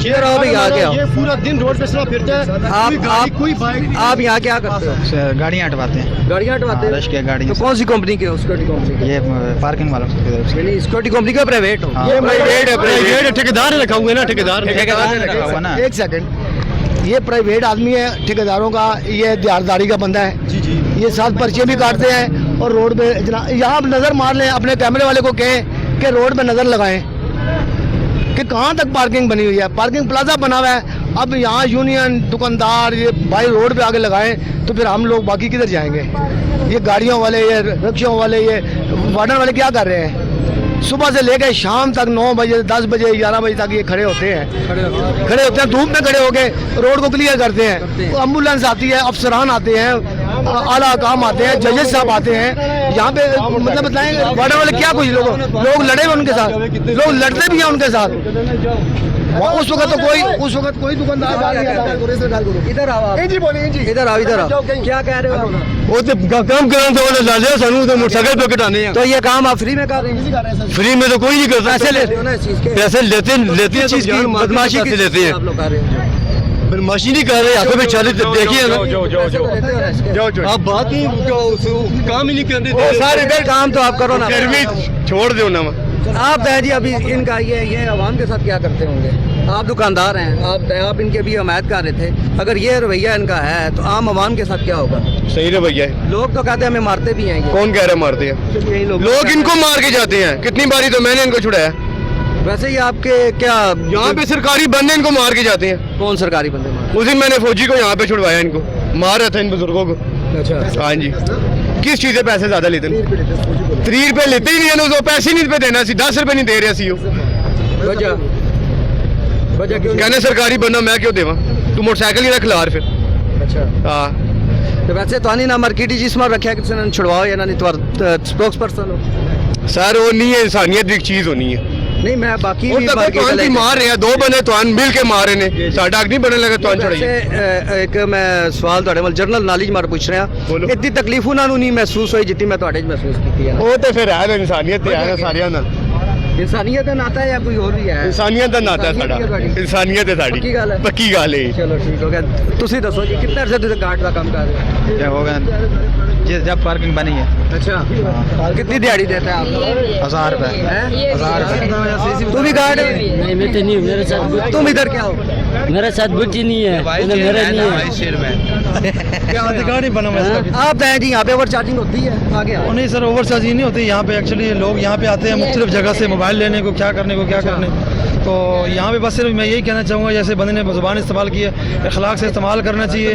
ये रहो भाई, आगे आओ। ये पूरा दिन रोड पे सिर्फ फिरता है। आप यहाँ क्या करते हो? गाड़ियाँ हटवाते हैं, गाड़ियाँ हटवाते रश के गाड़ी। तो कौन सी कंपनी के हो? सिक्योरिटी कंपनी के? ये पार्किंग वालों की तरफ से। यानी सिक्योरिटी कंपनी का प्राइवेट हो? ये प्राइवेट है, ठेकेदार रखा हुआ है ना, ठेकेदार रखा हुआ ना। एक सेकंड, ये प्राइवेट आदमी है ठेकेदारों का, ये दिहाड़दारी का बंदा है जी जी। ये साथ पर्चे भी काटते हैं और रोड पे यहाँ नज़र मार लें, अपने कैमरे वाले को कहें कि रोड पे नज़र लगाएं कि कहाँ तक पार्किंग बनी हुई है। पार्किंग प्लाजा बना हुआ है। अब यहाँ यूनियन दुकानदार ये भाई रोड पे आगे लगाएं तो फिर हम लोग बाकी किधर जाएंगे? ये गाड़ियों वाले, ये रिक्शों वाले, ये वार्डन वाले क्या कर रहे हैं? सुबह से लेकर शाम तक 9 बजे 10 बजे 11 बजे तक ये खड़े होते हैं धूप में खड़े होके रोड को क्लियर करते हैं। तो एम्बुलेंस आती है, अफसरान आते हैं, आला काम आते हैं, जजेस साहब आते हैं यहाँ पे। मतलब बताएं वार्डन वाले क्या कुछ लोग लड़े हुए उनके साथ, लोग लड़ते भी हैं उनके साथ। उस वक्त कोई दुकानदार इधर आओ, इधर आओ। क्या कह रहे हो? वो तो काम कराने तो वाले लाले सानू तो मोटरसाइकिल पे कटाने हैं। तो ये काम आप फ्री में कर रहे हैं? फ्री में तो कोई नहीं करता। पैसे लेते हो ना इस चीज़ के? पैसे लेते हैं चीज की, बदमाशी की लेते हैं। आप लोग कर रहे हैं? बदमाशी नहीं कर रहे, आंखों में चाले देखिए ना। जाओ आप बात ही काम ही नहीं करते। सारे काम तो आप करो ना, फिर भी छोड़ दो ना। आप तय जी अभी इनका ये आवाम के साथ क्या करते होंगे? आप दुकानदार हैं, आप इनके भी हमायत कर रहे थे। अगर ये रवैया इनका है तो आम आवाम के साथ क्या होगा? सही रवैया है। लोग तो कहते हैं हमें मारते भी हैं। कौन कह रहा मारते हैं? यही लोग इनको मार के जाते हैं। कितनी बारी तो मैंने इनको छुड़ाया। वैसे ही आपके क्या यहाँ पे सरकारी बंदे इनको मार के जाते हैं। कौन सरकारी बंदे मार? उस दिन मैंने फौजी को यहाँ पे छुड़वाया, इनको मार रहा था इन बुजुर्गों को। अच्छा हाँ जी। किस चीज़ से पैसे ज्यादा लेते हैं? 3 रुपए लेते ही नहीं है ना, पैसे नहीं पे देना, 10 रुपए नहीं दे रहे सी। वजह क्यों? कहने सरकारी बंदा मैं क्यों देवा, तू मोटरसाइकिल ही रख लार फिर। अच्छा हाँ तो वैसे तो नहीं ना मार्केट जिस में रखा है किसी ने छुड़वाओ या ना, नहीं तो स्पोक्स पर्सन हो सर। वो नहीं है, इंसानियत भी चीज होनी है। नहीं मैं बाकी और भी तब मार्केट तो मार रहे हैं, 2 बंदे तो मिल के मारे ने, साडा नहीं बनने लगा तो वैसे एक मैं सवाल ਤੁਹਾਡੇ ਵੱਲ ਜਨਰਲ ਨੌਲੇਜ ਮਾਰ ਪੁੱਛ ਰਿਹਾ, इतनी तकलीफ ਉਹਨਾਂ ਨੂੰ नहीं महसूस हुई जितनी मैं ਤੁਹਾਡੇ 'ਚ महसूस ਕੀਤੀ है? वो तो फिर है इंसानियत है सारिया ना। इंसानियत है नाता है या कोई और भी है? इंसानियत ਦਾ ਨਾਤਾ ਸਾਡਾ इंसानियत है साड़ी पक्की गल है? पक्की गल है चलो ठीक हो गया। तुसी दसो जी कितने अरसे तुम गार्ड का काम कर रहे हो? ये हो गया जब पार्किंग बनी है। अच्छा, कितनी दिहाड़ी देते हैं आप? 1000 रुपए। 1000 रुपए। तू भी गार्ड है? नहीं मैं तो नहीं हूँ, मेरे साथ तुम इधर क्या हो? मेरे साथ बुच्ची नहीं है, मेरा नहीं है। क्या गाड़ी बना आप बताएं जी, यहाँ पे ओवर चार्जिंग होती है? आगे आओ। नहीं सर, ओवर चार्जिंग नहीं होती यहाँ पे। एक्चुअली लोग यहाँ पे आते हैं मुख्तलिफ जगह से मोबाइल लेने को, क्या करने को, क्या करने। तो यहाँ पे बस सिर्फ मैं यही कहना चाहूँगा, जैसे बंदे ने ज़ुबान इस्तेमाल की है, अखलाक से इस्तेमाल करना चाहिए,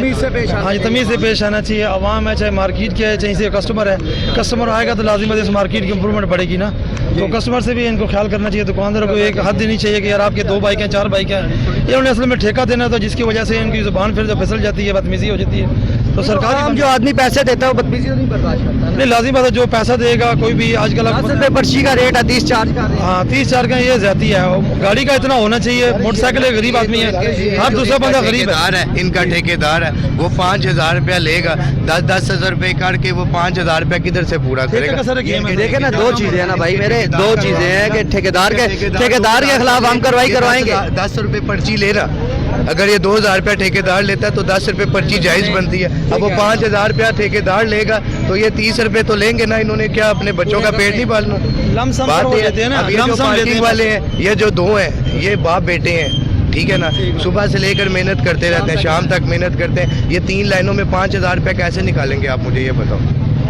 हाँ जी, तमीज़ से पेश आना चाहिए। आवाम है, चाहे मार्केट के है, चाहे से कस्टमर है, कस्टमर आएगा तो लाजिम है इस मार्केट की इंप्रूवमेंट बढ़ेगी ना। तो कस्टमर से भी इनको ख्याल करना चाहिए। दुकानदारों को एक हद देनी चाहिए कि यार आपके 2 बाइक हैं, 4 बाइक हैं, ये उन्हें असल में ठेका देना, तो जिसकी वजह से इनकी ज़ुबान फिर जो फिसल जाती है, बदतमीज़ी हो जाती है। तो सरकार जो आदमी पैसे देता है वो बदतमीजी नहीं बर्दाश्त करता। नहीं, लाजिम बात है, जो पैसा देगा कोई भी आजकल 10 रुपये पर्ची का रेट है, 30 चार्ज का। हाँ 30-4 का ये ज्यादा है। गाड़ी का इतना होना चाहिए। मोटरसाइकिल एक गरीब आदमी है, हर दूसरा बंदा गरीब है। इनका ठेकेदार है, वो 5000 रुपया लेगा, 10-10 हजार रुपए करके वो 5000 रुपया किधर से पूरा करेगा? देखे ना, 2 चीजें है ना भाई मेरे, 2 चीजें हैं कि ठेकेदार के खिलाफ हम कार्रवाई करवाएंगे। 10 रुपए पर्ची ले रहा, अगर ये 2000 रुपया ठेकेदार लेता है तो 10 रुपए पर्ची जायज बनती है। अब वो 5000 रुपया ठेकेदार लेगा तो ये 30 रुपए तो लेंगे ना। इन्होंने क्या अपने बच्चों का पेट नहीं पालना? बात ये है, अब ये जो पार्किंग वाले हैं, ये जो 2 हैं, ये बाप बेटे हैं, ठीक है ना। सुबह से लेकर मेहनत करते रहते हैं, शाम तक मेहनत करते हैं। ये 3 लाइनों में 5000 रुपया कैसे निकालेंगे आप मुझे ये बताओ,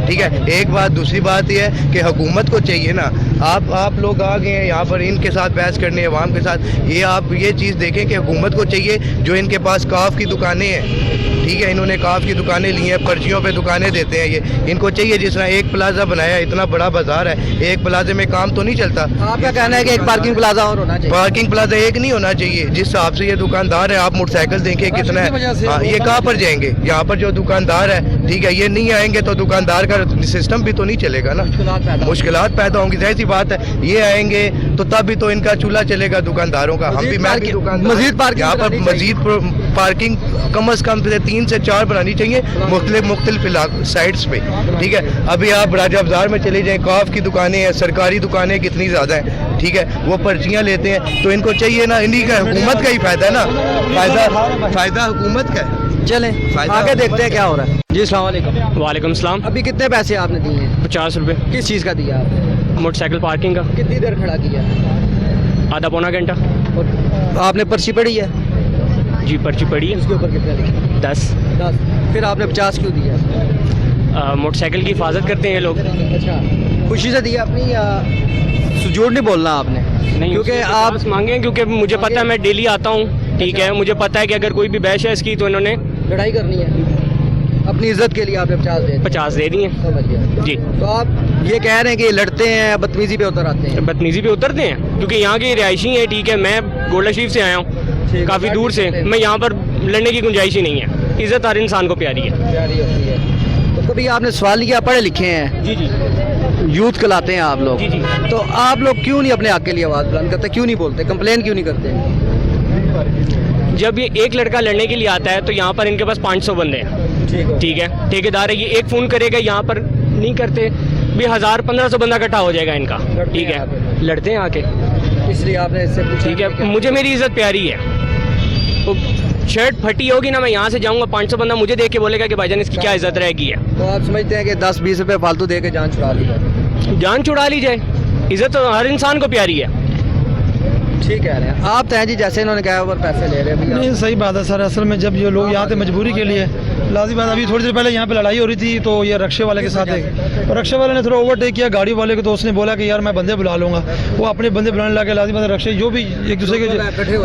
ठीक है। एक बात, दूसरी बात यह है कि हुकूमत को चाहिए ना, आप लोग आ गए हैं यहाँ पर इनके साथ बहस करने, अवाम के साथ, ये आप ये चीज़ देखें कि हुकूमत को चाहिए जो इनके पास काफ की दुकानें हैं, ठीक है, इन्होंने काफ की दुकानें ली हैं, पर्चियों पे दुकानें देते हैं, ये इनको चाहिए। जिस तरह एक प्लाजा बनाया, इतना बड़ा बाजार है, एक प्लाजे में काम तो नहीं चलता। आपका कहना है कि एक पार्किंग प्लाजा और होना चाहिए? पार्किंग प्लाजा एक नहीं होना चाहिए। जिस हिसाब से ये दुकानदार है, आप मोटरसाइकिल देखें कितना है, हाँ, ये कहाँ पर जाएंगे? यहाँ पर जो दुकानदार है, ठीक है, ये नहीं आएंगे तो दुकानदार का सिस्टम भी तो नहीं चलेगा ना, मुश्किलात पैदा होंगी। जाहिर सी बात है, ये आएंगे तो तब भी तो इनका चूल्हा चलेगा दुकानदारों का। हम भी, मैं भी दुकानदार, मजीद पार्किंग यहाँ पर मजीद पार्किंग कम से कम 3 से 4 बनानी चाहिए मुख्तलिफ साइड्स पे, ठीक है। अभी आप राजा बाजार में चले जाएं, काफ की दुकानें हैं, सरकारी दुकानें कितनी ज़्यादा हैं, ठीक है, वो पर्चियाँ लेते हैं। तो इनको चाहिए ना, इन्हीं का, हुकूमत का ही फ़ायदा है ना, फ़ायदा हुकूमत का है। चलें आगे देखते हैं क्या हो रहा है। जी अस्सलाम वालेकुम। वालेकुम सलाम। अभी कितने पैसे आपने दिए हैं? 50 रुपये। किस चीज़ का दिया आपने? मोटरसाइकिल पार्किंग का। कितनी देर खड़ा किया? आधा पौना घंटा। और आपने पर्ची पढ़ी है? जी पर्ची पड़ी है। उसके ऊपर कितना लिखा? 10। फिर आपने 50 क्यों दिया? मोटरसाइकिल की हिफाजत करते हैं लोग। अच्छा, खुशी से दिया अपनी या झूठ नहीं बोलना आपने? नहीं, क्योंकि आप मांगे, क्योंकि मुझे पता है, मैं डेली आता हूँ, ठीक है, मुझे पता है कि अगर कोई भी बहस है इसकी तो इन्होंने लड़ाई करनी है। अपनी इज्जत के लिए आपने 50 दे दिए। समझ गया जी। तो आप ये कह रहे हैं कि ये लड़ते हैं, बदतमीजी पे उतर आते हैं? बदतमीजी पे उतरते हैं क्योंकि यहाँ के रिहायशी हैं, ठीक है, मैं गोल्डा शरीफ से आया हूँ, काफ़ी दूर से, मैं यहाँ पर लड़ने की गुंजाइश ही नहीं है। इज्जत हर इंसान को प्यारी है। तो कभी आपने सवाल नहीं किया? पढ़े लिखे हैं जी जी, यूथ कहलाते हैं आप लोग जी जी, तो आप लोग क्यों नहीं अपने हक के लिए आवाज़ बुलंद करते? क्यों नहीं बोलते? कंप्लेन क्यों नहीं करते? जब ये एक लड़का लड़ने के लिए आता है तो यहाँ पर इनके पास 500 बंदे हैं, ठीक है, ठेकेदार है, ये एक फ़ोन करेगा, यहाँ पर नहीं करते भी 1000-1500 बंदा इकट्ठा हो जाएगा इनका, ठीक है, लड़ते हैं आके, इसलिए आपने इससे पूछा? ठीक है, मुझे मेरी इज्जत प्यारी है। तो शर्ट फटी होगी ना, मैं यहाँ से जाऊँगा, 500 बंदा मुझे देख के बोलेगा कि भाईजान इसकी क्या इज्जत रहेगी है। तो आप समझते हैं कि 10-20 रुपये फालतू दे के जान छुड़ा ली जाए? जान छुड़ा ली जाए, इज्जत तो हर इंसान को प्यारी है। ठीक कह रहे हैं आप। तो हैं जी, जैसे इन्होंने कहा ओवर पैसे ले रहे हैं। नहीं सही बात है सर, असल में जब ये लोग यहाँ थे मजबूरी के लिए, लाजिम बात, अभी थोड़ी देर पहले यहाँ पे लड़ाई हो रही थी तो ये रक्शे वाले के साथ है, तो रक्शे वाले ने थोड़ा ओवरटेक किया गाड़ी वाले को, तो उसने बोला कि यार मैं बंदे बुला लूँगा, वो अपने बंदे बुलाने लगे। लाजिम बात, रक्शे जो भी एक दूसरे के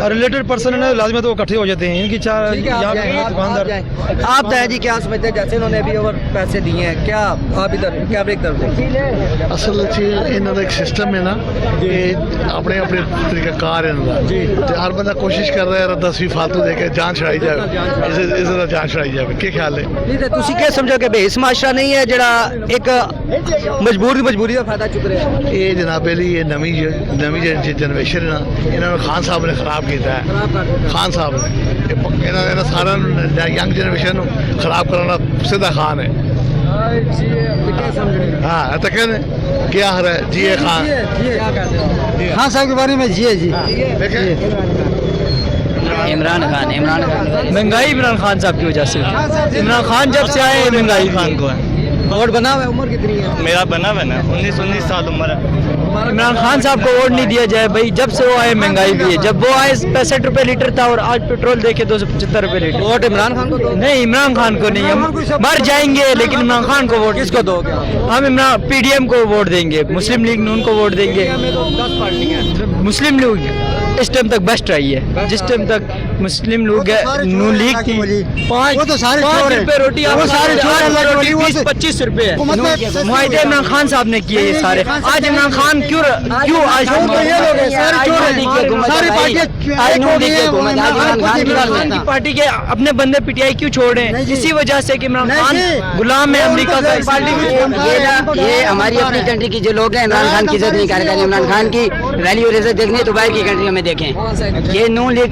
रिलेटेड पर्सन है ना, लाजिम तो वो इकट्ठे हो जाते हैं। इनकी 4 यहाँ पे दुकानदार। आप हैं जी, क्या समझते हैं जैसे इन्होंने अभी ओवर पैसे दिए हैं, क्या आप इधर क्या ब्रेक कर दें? असल इन्होंने एक सिस्टम है ना, ये अपने अपने तरीकाकार है इनका, हर बंदा कोशिश कर रहा है 10-20 फालतू देके जान छुड़ाई जाए, इस जान छुड़ाई जाए। क्या ख्याल है? नहीं तो तुसी क्या समझो कि बेस माशरा नहीं है जड़ा एक मजबूरी का फायदा चुक रहे हैं? ये जनाब ये नवी जनरेशन है ना, इन्होंने खान साहब ने खराब किया है। खान साहब ने सारा यंग जनरेशन खराब कराना सीधा खान है। हाँ तो कहने क्या हो रहा है जी खान खान साहब के बारे में जी जी इमरान खान महंगाई इमरान खान साहब की वजह से। इमरान खान जब से आए महंगाई खान को है। वोट बना हुआ है, उम्र कितनी है? मेरा बना हुआ ना 19 साल उम्र है। इमरान खान साहब को वोट नहीं दिया जाए भाई, जब से वो आए महंगाई भी है। जब वो आए 65 रुपए लीटर था और आज पेट्रोल देखे 275 रुपए लीटर। वोट इमरान खान को दो? नहीं, इमरान खान को नहीं, हम मर जाएंगे लेकिन इमरान खान को वोट। किसको दोगे? हम इमरान PDM को वोट देंगे, मुस्लिम लीग नून को वोट देंगे। 10 पार्टी हैं। मुस्लिम लीग इस टाइम तक बेस्ट रही है। जिस टाइम तक मुस्लिम नून लीग थी, वो तो सारे चोर हैं। रुपए रोटी, वो सारे चोर हैं, रोटी 20-25 रुपए है। मुआहदे इमरान खान साहब ने किए ये सारे। आज इमरान खान क्यों आज पार्टी के अपने बंदे PTI क्यों छोड़ रहे हैं? इसी वजह से कि इमरान खान गुलाम है अमेरिका का। ये हमारी अपनी कंट्री की जो लोग हैं इमरान खान की इज्जत नहीं कर रहे। इमरान खान की रैली और इज्जत देखनी है तो बाहर की कंट्रियों में देखें। ये नून लीग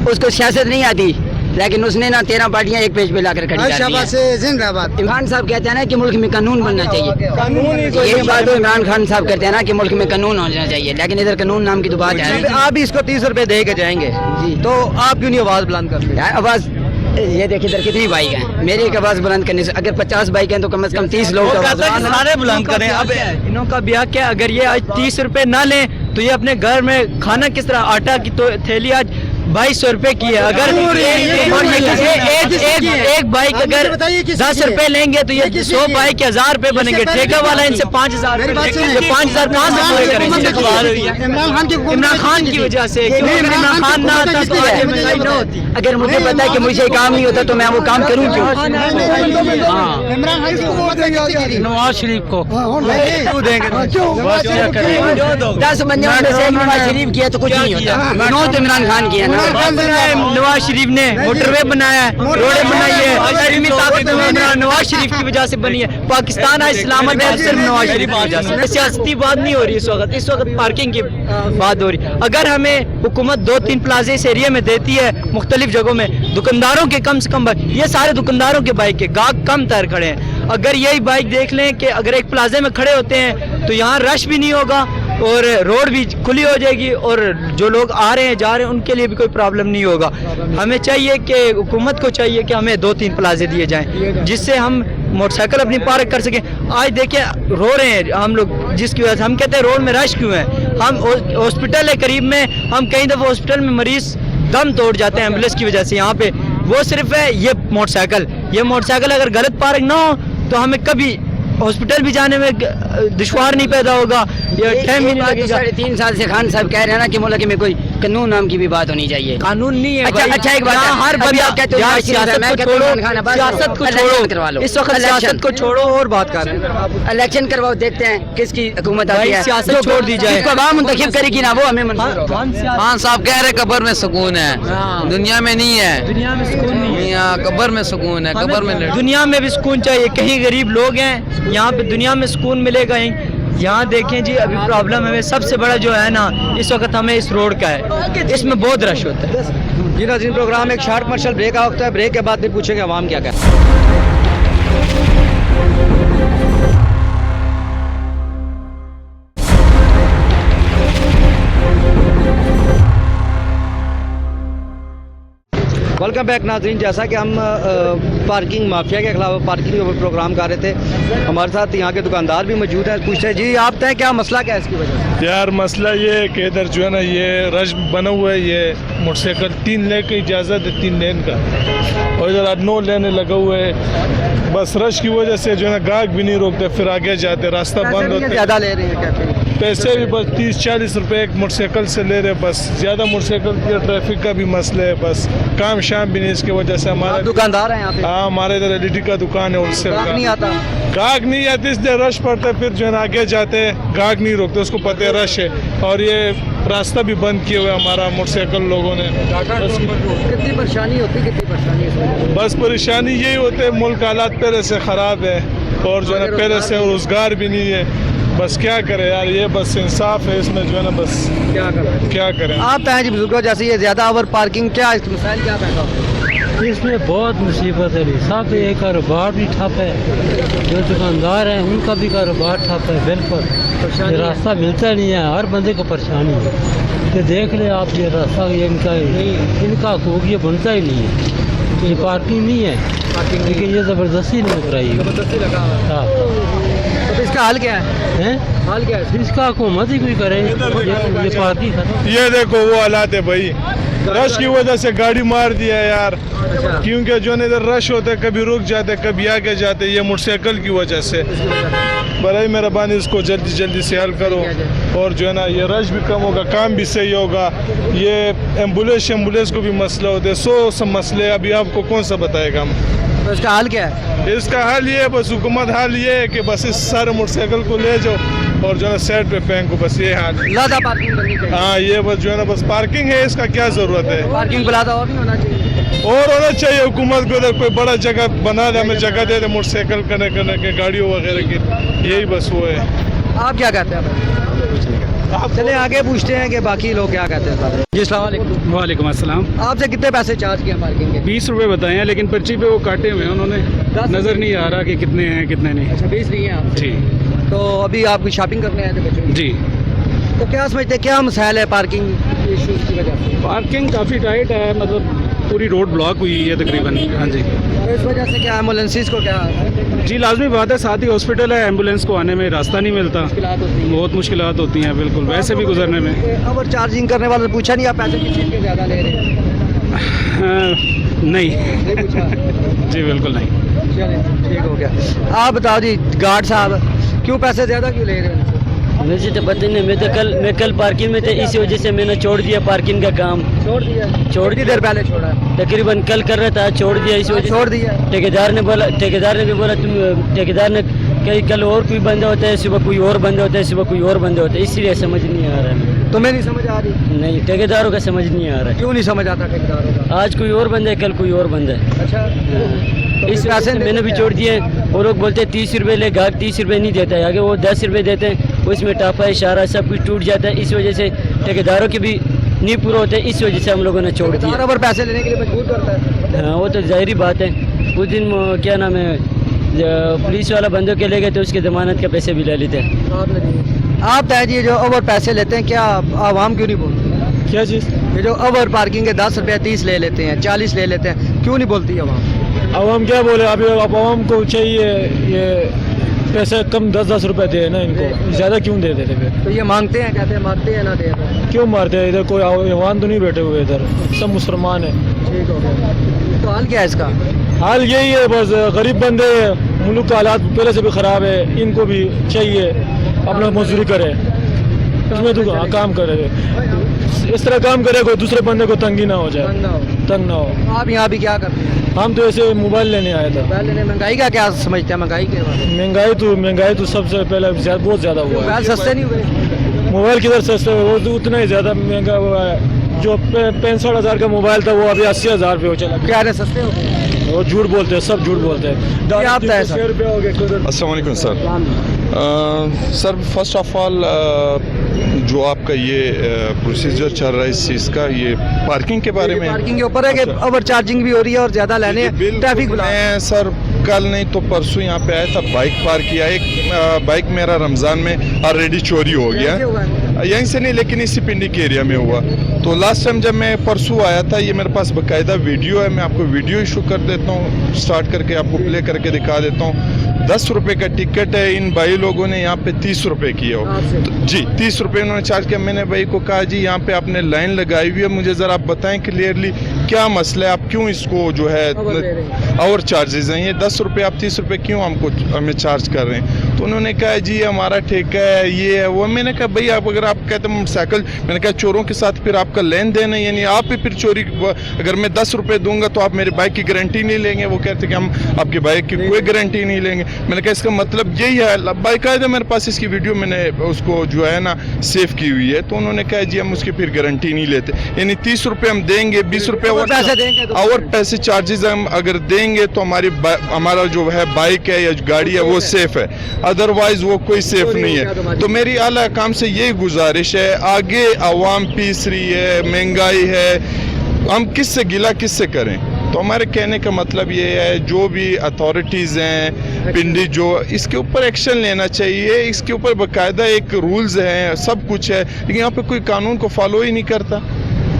उसको सियासत नहीं आती, लेकिन उसने ना 13 पार्टियां एक पेज पे लाकर खड़ी कर दी हैं। जिंदाबाद। इमरान साहब कहते हैं ना कि मुल्क में कानून बनना चाहिए। यही बात इमरान खान साहब कहते हैं ना कि मुल्क में कानून होना चाहिए, लेकिन इधर कानून नाम की तो बात है। आप इसको 30 रुपए दे के जाएंगे जी, तो आप क्यों नहीं आवाज बुलंद करते? यार आवाज ये देखिए इधर कितनी बाइक हैं। मेरी एक आवाज बुलंद करने से अगर 50 बाइक हैं तो कम से कम 30 लोग सारे बुलंद करें। अब इनों का ब्याह क्या, अगर ये आज 30 रुपए ना लें तो ये अपने घर में खाना किस तरह, आटा की तो थैली आज 2200 रुपए की है। अगर एक बाइक अगर 10 रुपए लेंगे तो ये 100 बाइक 1000 रुपए बनेंगे। ठेका वाला इनसे 5000 5000 कहाँ से पूरे करेंगे? इमरान खान की वजह से। इमरान खान ना आता तो आज महंगाई ना होती। अगर मुझे पता है कि मुझे काम नहीं होता तो मैं वो काम करूँ क्यों? नवाज शरीफ को 10 बंदे में से एक नवाज शरीफ किया तो कुछ नहीं होता। 9 तो इमरान खान किया ना। नवाज शरीफ ने मोटरवे बनाया है, रोडें बनाई है, नवाज शरीफ की वजह से बनी है। पाकिस्तान आज इस्लामाबाद है सिर्फ नवाज शरीफ की वजह से। सियासती बात नहीं हो रही इस वक्त पार्किंग की बात हो रही। अगर हमें हुकूमत 2-3 प्लाजे इस एरिया में देती है मुख्तलिफ जगहों में, दुकानदारों के कम से कम, ये सारे दुकानदारों के बाइक के गाहक कम तर खड़े हैं। अगर यही बाइक देख लें कि अगर एक प्लाजे में खड़े होते हैं तो यहाँ रश भी नहीं होगा और रोड भी खुली हो जाएगी और जो लोग आ रहे हैं जा रहे हैं उनके लिए भी कोई प्रॉब्लम नहीं होगा। हमें चाहिए कि हुकूमत को चाहिए कि हमें 2-3 प्लाजे दिए जाएं जिससे हम मोटरसाइकिल अपनी पार्क कर सकें। आज देखिए रो रहे हैं हम लोग, जिसकी वजह से हम कहते हैं रोड में रश क्यों है। हम हॉस्पिटल है करीब में, हम कई दफ़ा हॉस्पिटल में मरीज दम तोड़ जाते हैं एम्बुलेंस की वजह से। यहाँ पे वो सिर्फ है ये मोटरसाइकिल अगर गलत पार्क ना हो तो हमें कभी हॉस्पिटल भी जाने में दुश्वार नहीं पैदा होगा। ये टाइम भी नहीं लगेगा। 3.5 साल से खान साहब कह रहे हैं ना कि मुल्क में कोई कानून नाम की भी बात होनी चाहिए। कानून नहीं है। अच्छा एक बात, हर बंदा कहते हो सियासत को करवा लो, इस वक्त सियासत को छोड़ो और बात कर रहे हैं। इलेक्शन करवाओ, देखते हैं किसकी हुकूमत आती है। सियासत छोड़ दी जाए, आवाम मुंतखब करेगी ना, वो हमें मंजूर होगा। खान साहब कह रहे कब्र में सुकून है, दुनिया में नहीं है। दुनिया में सुकून नहीं है, कब्र में सुकून है। कब्र में दुनिया में भी सुकून चाहिए। कहीं गरीब लोग हैं, यहाँ पे दुनिया में सुकून मिलेगा ही। यहाँ देखें जी, अभी प्रॉब्लम हमें सबसे बड़ा जो है ना इस वक्त हमें इस रोड का है, इसमें बहुत रश होता है। जी नाज़रीन, प्रोग्राम एक शॉर्ट कमर्शियल ब्रेक का वक्त है। ब्रेक के बाद फिर पूछेंगे अवाम क्या कहते हैं। वेलकम बैक नाज़रीन, जैसा कि हम पार्किंग माफिया के खिलाफ पार्किंग के ऊपर प्रोग्राम कर रहे थे, हमारे साथ यहाँ के दुकानदार भी मौजूद हैं। पूछते हैं जी, आप तय क्या मसला क्या है इसकी वजह से? यार मसला ये है कि इधर जो है ना ये रश बना हुआ है। ये मोटरसाइकिल 3 लेन की इजाज़त है, 3 लेन का, और इधर 9 लेने लगा हुआ है। बस रश की वजह से जो है ना गाहक भी नहीं रोकते, फिर आगे जाते, रास्ता बंद होता है। ज़्यादा ले रहे हैं पैसे भी बस 30-40 रुपए एक मोटरसाइकिल से ले रहे, बस ज़्यादा मोटरसाइकिल की ट्रैफिक का भी मसला है। बस काम शाम भी नहीं, इसकी वजह से हमारा दुकानदार है यहाँ पे। हाँ, हमारे इधर LED का दुकान है, उससे नहीं आता, गाहक नहीं आते, इसलिए रश पड़ता है। फिर जो है ना आगे जाते हैं, गाहक नहीं रोकते, उसको पता है रश है। और ये रास्ता भी बंद किया हुआ है हमारा मोटरसाइकिल लोगों ने। कितनी परेशानी होती है, कितनी परेशानी? बस परेशानी यही होती है, मुल्क हालात पहले से ख़राब है और जो है पहले से रोज़गार भी नहीं है। बस क्या करें यार, ये बस इंसाफ है इसमें जो है ना, बस क्या करें। आप हैं जी बुजुर्गों, जैसे ये ज़्यादा ओवर पार्किंग, क्या मसाइल क्या पैदा होते हैं? इसमें बहुत मुसीबत है। सब ये कारोबार भी ठप है, जो दुकानदार हैं उनका भी कारोबार ठप है। बिल्कुल ये रास्ता मिलता नहीं है, हर बंदे को परेशानी है। तो देख ले आप, ये रास्ता ये इनका हकूक ये बनता ही नहीं है। ये पार्किंग नहीं है, लेकिन ये ज़बरदस्ती नहीं कराई है। ज़बरदस्ती लगा हुआ है। हाँ, तो इसका हाल क्या है? हाल क्या है इसका हुकूमत ही कोई करे। ये पार्किंग खत्म। ये देखो वो हालात है भाई, रश की वजह से गाड़ी मार दिया यार। क्योंकि जो इधर रश होता है, कभी रुक जाते कभी आगे जाते, ये मोटरसाइकिल की वजह से। बड़ी मेहरबानी इसको जल्दी जल्दी से हल करो, और जो है ना ये रश भी कम होगा, काम भी सही होगा। ये एम्बुलेंस को भी मसला होते हैं, 100 सब मसले, अभी आपको कौन सा बताएगा हम। तो इसका हाल क्या है? इसका हाल ये है, बस हुकूमत हाल ये है कि बस इस सारे मोटरसाइकिल को ले जाओ और जो है साइड पे फेंको, बस ये हाल। ज़्यादा पार्किंग करनी चाहिए। हाँ, ये बस जो है ना बस पार्किंग है, इसका क्या ज़रूरत है। पार्किंग प्लाजा और भी होना चाहिए। और होना चाहिए हुकूमत को, उधर कोई बड़ा जगह बना दे, हमें जगह दे दे मोटरसाइकिल करने के गाड़ियों वगैरह की, यही बस वो है। आप क्या कहते हैं? चले आगे पूछते हैं कि बाकी लोग क्या कहते हैं। जी अस्सलाम वालेकुम। वालेकुम अस्सलाम। आपसे कितने पैसे चार्ज किए पार्किंग के? 20 रुपये बताए हैं, लेकिन पर्ची पे वो काटे हुए हैं उन्होंने, नज़र नहीं आ रहा कि कितने हैं कितने नहीं। अच्छा, 20 नहीं है आप? जी। तो अभी आप कोई शॉपिंग करने आए थे बच्चों की? जी। तो क्या समझते हैं, क्या मसाइल है पार्किंग इश्यूज की वजह से? पार्किंग काफ़ी टाइट है, मतलब पूरी रोड ब्लॉक हुई है तकरीबन। हाँ जी। तो इस वजह से क्या एम्बुलेंसेस को क्या जी लाजमी बात है, साथ ही हॉस्पिटल है, एम्बुलेंस को आने में रास्ता नहीं मिलता, बहुत मुश्किलात होती हैं बिल्कुल, वैसे भी गुजरने में। ओवर चार्जिंग करने वाले पूछा नहीं आप पैसे किस चीज़ के ज़्यादा ले रहे हैं? नहीं पूछा? जी बिल्कुल नहीं। चलिए ठीक हो गया। आप बताओ जी गार्ड साहब, क्यों पैसे ज़्यादा क्यों ले रहे हैं? मुझे तो पता नहीं, मैं कल पार्किंग में थे, इसी वजह से मैंने छोड़ दिया पार्किंग का काम। छोड़ दिया देर पहले छोड़ा? तकरीबन कल कर रहा था, छोड़ दिया इस वजह। छोड़ दिया। ठेकेदार ने भी बोला ठेकेदार ने कहीं कल और कोई बंदा होता है, सुबह कोई और बंदा होता है, सुबह कोई और बंदा होता है, इसीलिए समझ नहीं आ रहा है। तुम्हें नहीं समझ आ रही? नहीं, ठेकेदारों का समझ नहीं आ रहा है। क्यों नहीं समझ आता ठेकेदारों का? आज कोई और बंदा है, कल कोई और बंदा है। अच्छा, इस पैसे मैंने भी छोड़ दिए। वो लोग बोलते हैं 30 रुपये ले, गाहक 30 रुपये नहीं देता है, आगे वो 10 रुपये देते हैं, उसमें टापा इशारा सब कुछ टूट जाता है। इस वजह से ठेकेदारों के भी नहीं पूरा होते, इस वजह से हम लोगों ने छोड़ दिया। बराबर पैसे लेने के लिए मजबूर करता है। हाँ, वो तो जाहिर बात है। उस दिन क्या नाम है, पुलिस वाला बंदों के ले गए तो उसके ज़मानत के पैसे भी ले लेते हैं। आप बताइए जी, जो ओवर पैसे लेते हैं, क्या आवाम क्यों नहीं बोलती? क्या चीज़? ये जो ओवर पार्किंग के 10 रुपये 30 ले लेते हैं, 40 ले लेते हैं, क्यों नहीं बोलती आवाम? आवाम क्या बोले, अभी आवाम को चाहिए ये पैसे कम 10-10 रुपए दे ना, इनको ज़्यादा क्यों दे देते फिर? तो ये मांगते हैं, कहते हैं मारते हैं ना दे दो। क्यों मारते हैं? इधर कोई अवान तो नहीं बैठे हुए, इधर सब मुसलमान है। ठीक हो गया। तो हाल क्या है इसका? हाल यही है, बस गरीब बंदे, मुल्क का हालात पहले से भी ख़राब है, इनको भी चाहिए अपना मजदूरी करे, इसमें तो काम करे, इस तरह काम करे कोई दूसरे बंदे को तंगी ना हो जाए, तंग ना हो। आप यहाँ भी क्या करते हैं? हम तो ऐसे मोबाइल लेने आए थे। मोबाइल लेने, महंगाई का क्या समझते हैं? महंगाई के बारे में? महंगाई तो सबसे पहले बहुत ज़्यादा हुआ है। मोबाइल सस्ते नहीं हुए? मोबाइल किधर सस्ते हुए, वो तो उतना ही ज़्यादा महंगा हुआ है। जो 65,000 का मोबाइल था वो अभी 80,000 पे हो चला। क्या रहे सस्ते हो गए? वो झूठ बोलते हैं, सब झूठ बोलते हैं। आप तय सर। अस्सलाम वालेकुम sir. Sir first of all जो आपका ये प्रोसीजर चल रहा है इस चीज़ का, ये पार्किंग के बारे में, पार्किंग के ऊपर है कि ओवर चार्जिंग भी हो रही है और ज़्यादा लेने ट्रैफिक। मैं सर कल नहीं तो परसों यहाँ पे आया था, बाइक पार्क किया, एक बाइक मेरा रमज़ान में ऑलरेडी चोरी हो गया, यहीं से नहीं लेकिन इसी पिंडी के एरिया में हुआ। तो लास्ट टाइम जब मैं परसों आया था, ये मेरे पास बाकायदा वीडियो है, मैं आपको वीडियो इशू कर देता हूँ, स्टार्ट करके आपको प्ले करके दिखा देता हूँ। 10 रुपये का टिकट है, इन भाई लोगों ने यहाँ पे 30 रुपये किया हो। तो जी 30 रुपये उन्होंने चार्ज किया। मैंने भाई को कहा जी यहाँ पे आपने लाइन लगाई हुई है, मुझे ज़रा आप बताएं क्लियरली क्या मसला है, आप क्यों इसको जो है और चार्जेस हैं, ये 10 रुपये आप 30 रुपये क्यों हमें चार्ज कर रहे हैं? तो उन्होंने कहा जी हमारा ठेका है, ये है वो। मैंने कहा भाई आप अगर आप कहते हैं मोटरसाइकिल, मैंने कहा चोरों के साथ फिर आपका लेन देन है, यानी आप ही फिर चोरी, अगर मैं 10 रुपये दूंगा तो आप मेरी बाइक की गारंटी नहीं लेंगे? वो कहते कि हम आपकी बाइक की कोई गारंटी नहीं लेंगे। मैंने कहा इसका मतलब यही है, बाकायदा मेरे पास इसकी वीडियो मैंने उसको जो है ना सेव की हुई है। तो उन्होंने कहा जी हम उसकी फिर गारंटी नहीं लेते, यानी 30 रुपये हम देंगे, 20 रुपये और पैसे चार्जेस हम अगर देंगे तो हमारा जो है बाइक है या गाड़ी है वो सेफ है, अदरवाइज वो कोई सेफ नहीं है। तो मेरी आला काम से यही गुजारिश है, आगे आवाम पीस रही है, महंगाई है, हम किससे गिला किससे करें? तो हमारे कहने का मतलब ये है जो भी अथॉरिटीज़ हैं पिंडी जो इसके ऊपर एक्शन लेना चाहिए, इसके ऊपर बाकायदा एक रूल्स हैं, सब कुछ है, लेकिन यहाँ पे कोई कानून को फॉलो ही नहीं करता।